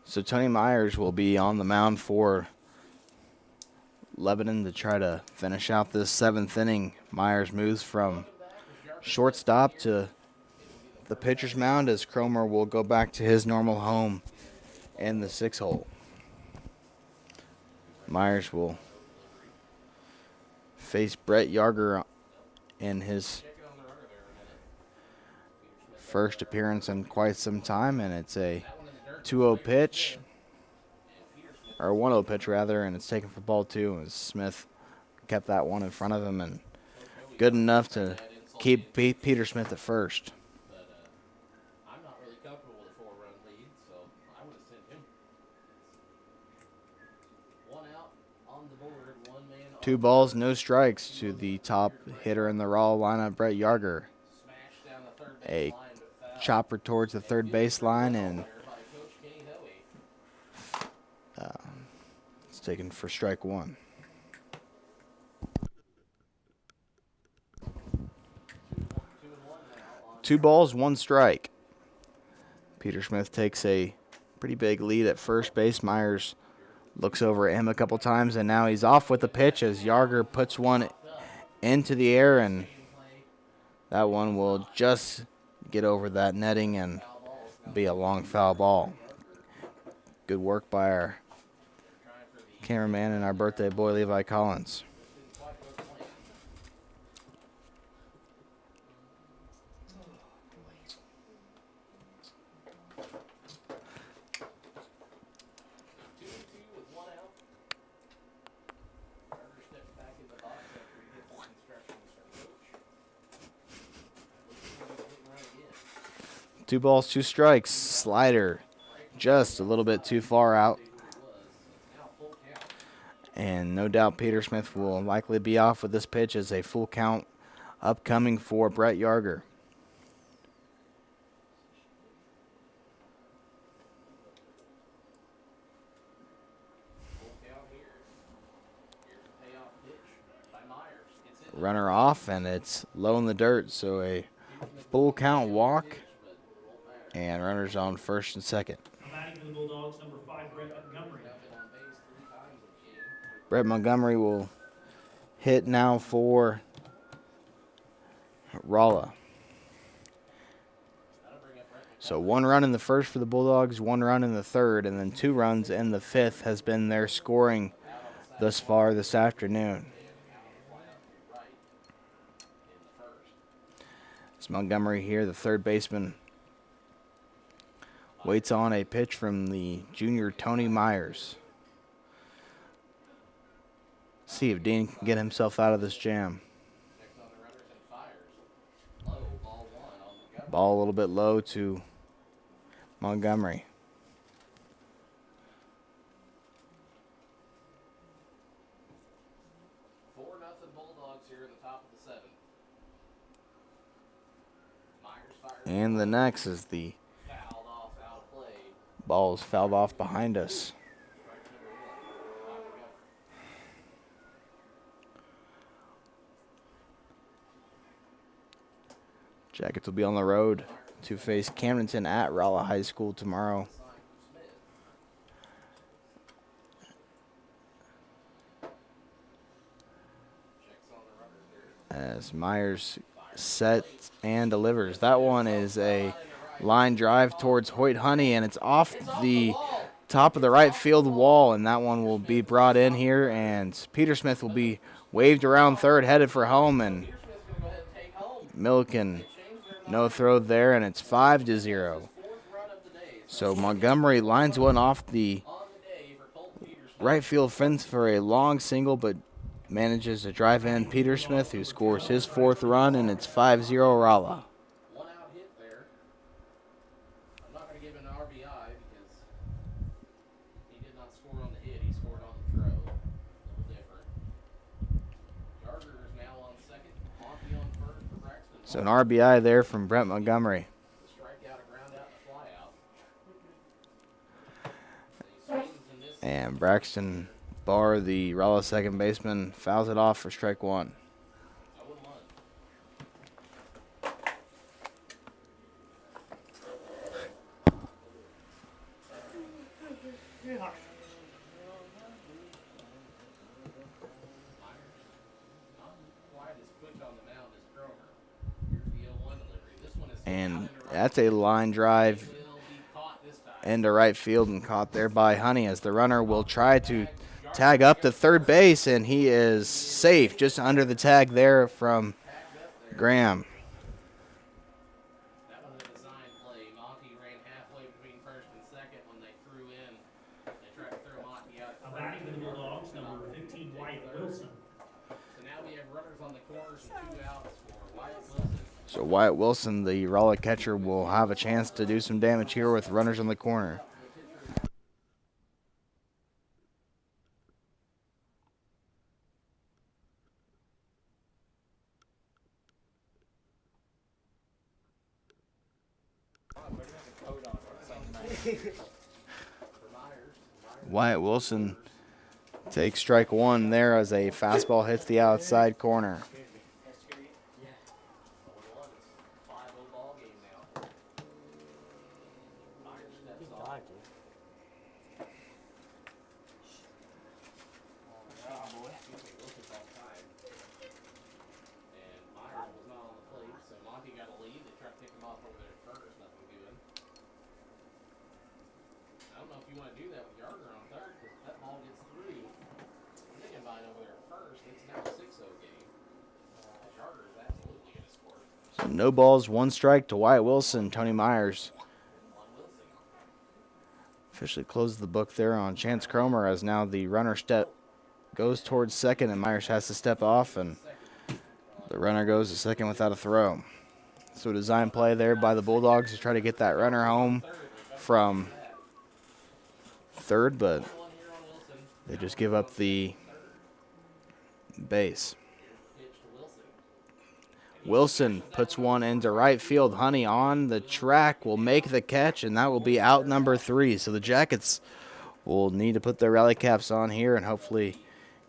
So Tony Myers will be on the mound for Lebanon to try to finish out this 7th inning. Myers moves from shortstop to the pitcher's mound as Cromer will go back to his normal home in the 6 hole. Myers will face Brett Yarger in his first appearance in quite some time, and it's a 2-0 pitch, or 1-0 pitch rather, and it's taken for ball 2, and Smith kept that one in front of him, and good enough to keep Peter Smith at first. I'm not really comfortable with a 4-run lead, so I would have sent him. 1 out on the board, 1 man on 2 balls, no strikes to the top hitter in the Raw lineup, Brett Yarger. A chopper towards the third baseline, and it's taken for strike 1. Two balls, 1 strike. Peter Smith takes a pretty big lead at first base. Myers looks over at him a couple times, and now he's off with the pitch as Yarger puts one into the air, and that one will just get over that netting and be a long foul ball. Good work by our cameraman and our birthday boy, Levi Collins. Two balls, 2 strikes. Slider just a little bit too far out. And no doubt Peter Smith will likely be off with this pitch as a full count upcoming for Brett Yarger. Runner off, and it's low in the dirt, so a full count walk. And runners on first and second. Batting for the Bulldogs, number 5, Brett Montgomery. Brett Montgomery will hit now for Rolla. So 1 run in the first for the Bulldogs, 1 run in the third, and then 2 runs in the 5th has been their scoring thus far this afternoon. It's Montgomery here, the third baseman. Waits on a pitch from the junior Tony Myers. See if Dean can get himself out of this jam. Ball a little bit low to Montgomery. Bulldogs here in the top of the seventh. And the next is the ball is fouled off behind us. Jackets will be on the road to face Camdenton at Rolla High School tomorrow. As Myers sets and delivers. That one is a line drive towards Hoyt Honey, and it's off the top of the right field wall, and that one will be brought in here, and Peter Smith will be waved around third, headed for home, and Milliken no throw there, and it's 5-0. So Montgomery lines one off the right field fence for a long single, but manages to drive in Peter Smith, who scores his fourth run, and it's 5-0 Rolla. One out hit there. I'm not going to give an RBI because he did not score on the hit. He scored on the throw. A little different. Gardner is now on second. Monty on first for Braxton. So an RBI there from Brent Montgomery. Strikeout, a ground out, and a flyout. And Braxton Barr, the Rolla second baseman, fouls it off for strike one. And that's a line drive into right field and caught there by Honey, as the runner will try to tag up to third base, and he is safe just under the tag there from Graham. That was a design play. Monty ran halfway between first and second when they threw in. They tried to throw Monty out. Batting for the Bulldogs, number 15, Wyatt Wilson. So now we have runners on the corners and 2 outs for Wyatt Wilson. So Wyatt Wilson, the Rolla catcher, will have a chance to do some damage here with runners on the corner. Wyatt Wilson takes strike one there as a fastball hits the outside corner. So no balls, 1 strike to Wyatt Wilson. Tony Myers officially closes the book there on Chance Cromer, as now the runner goes towards second and Myers has to step off, and the runner goes to second without a throw. So a design play there by the Bulldogs to try to get that runner home from third, but they just give up the base. Wilson puts one into right field. Honey on the track will make the catch, and that will be out number 3. So the Jackets will need to put their rally caps on here and hopefully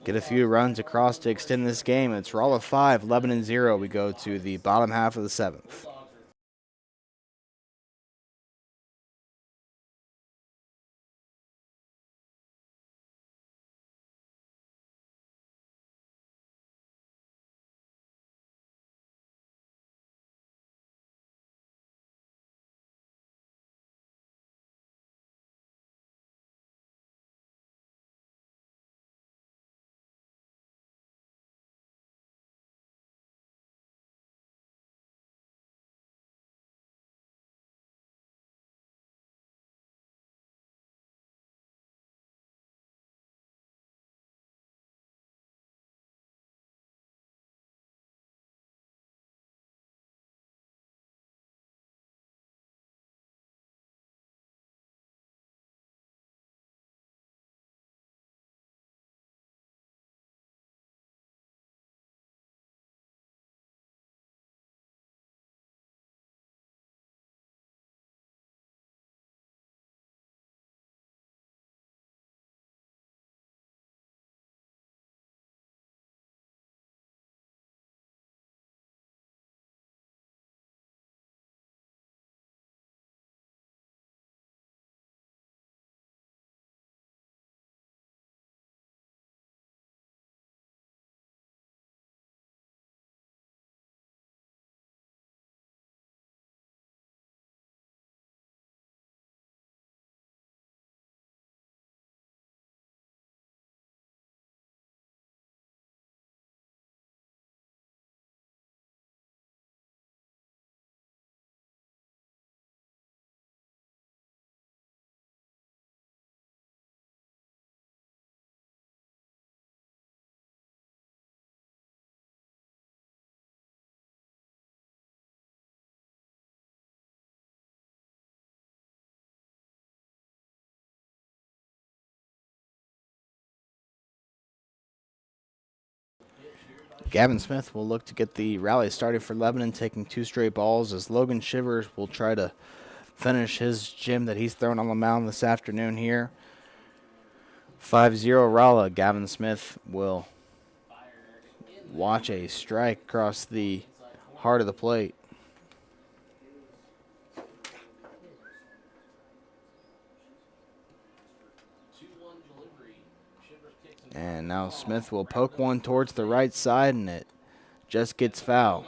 get a few runs across to extend this game. It's Rolla 5, Lebanon 0. We go to the bottom half of the 7th. Gavin Smith will look to get the rally started for Lebanon, taking 2 straight balls as Logan Shivers will try to finish his gym that he's thrown on the mound this afternoon here. 5-0 Rolla. Gavin Smith will watch a strike across the heart of the plate. And now Smith will poke one towards the right side, and it just gets foul.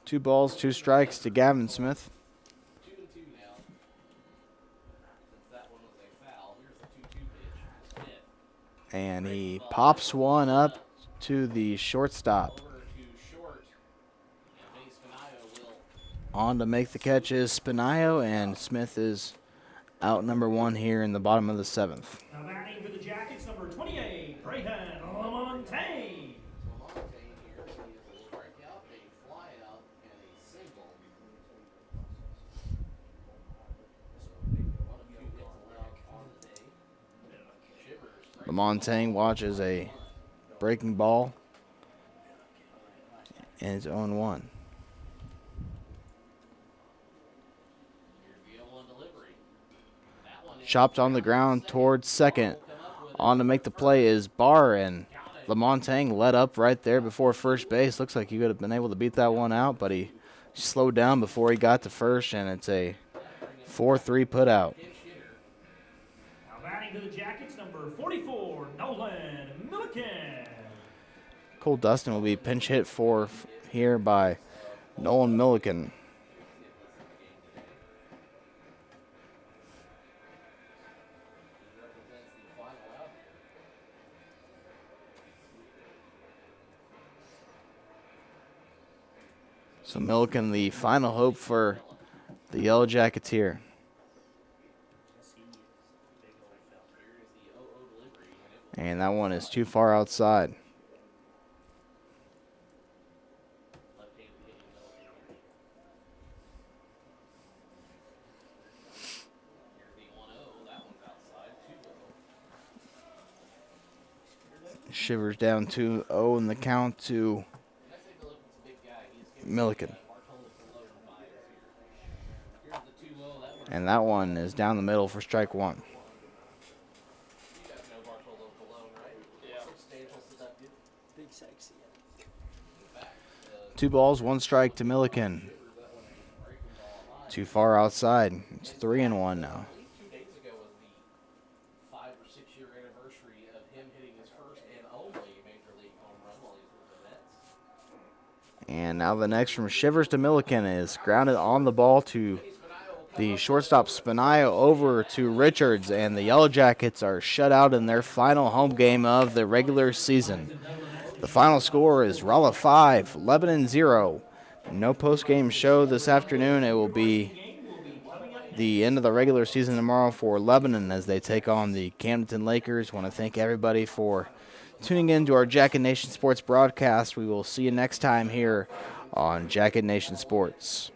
2 balls, 2 strikes to Gavin Smith. And he pops one up to the shortstop. On to make the catch is Spinayo, and Smith is out number 1 here in the bottom of the 7th. Now batting for the Jackets, number 28, Brayden Lamontagne. Lamontagne watches a breaking ball, and it's 0-1. Chopped on the ground towards second. On to make the play is Barr, and Lamontagne let up right there before first base. Looks like he could have been able to beat that one out, but he slowed down before he got to first, and it's a 4-3 put out. Now batting for the Jackets, number 44, Nolan Milliken. Cole Dustin will be pinch hit for here by Nolan Milliken. So Milliken, the final hope for the Yellow Jackets here. And that one is too far outside. Shivers down 2-0 in the count to Milliken. And that one is down the middle for strike 1. Two balls, 1 strike to Milliken. Too far outside. It's 3-1 now. And now the next from Shivers to Milliken is grounded on the ball to the shortstop Spinayo over to Richards, and the Yellow Jackets are shut out in their final home game of the regular season. The final score is Rolla 5, Lebanon 0. No post-game show this afternoon. It will be the end of the regular season tomorrow for Lebanon as they take on the Camden Lakers. Want to thank everybody for tuning in to our Jacket Nation Sports broadcast. We will see you next time here on Jacket Nation Sports.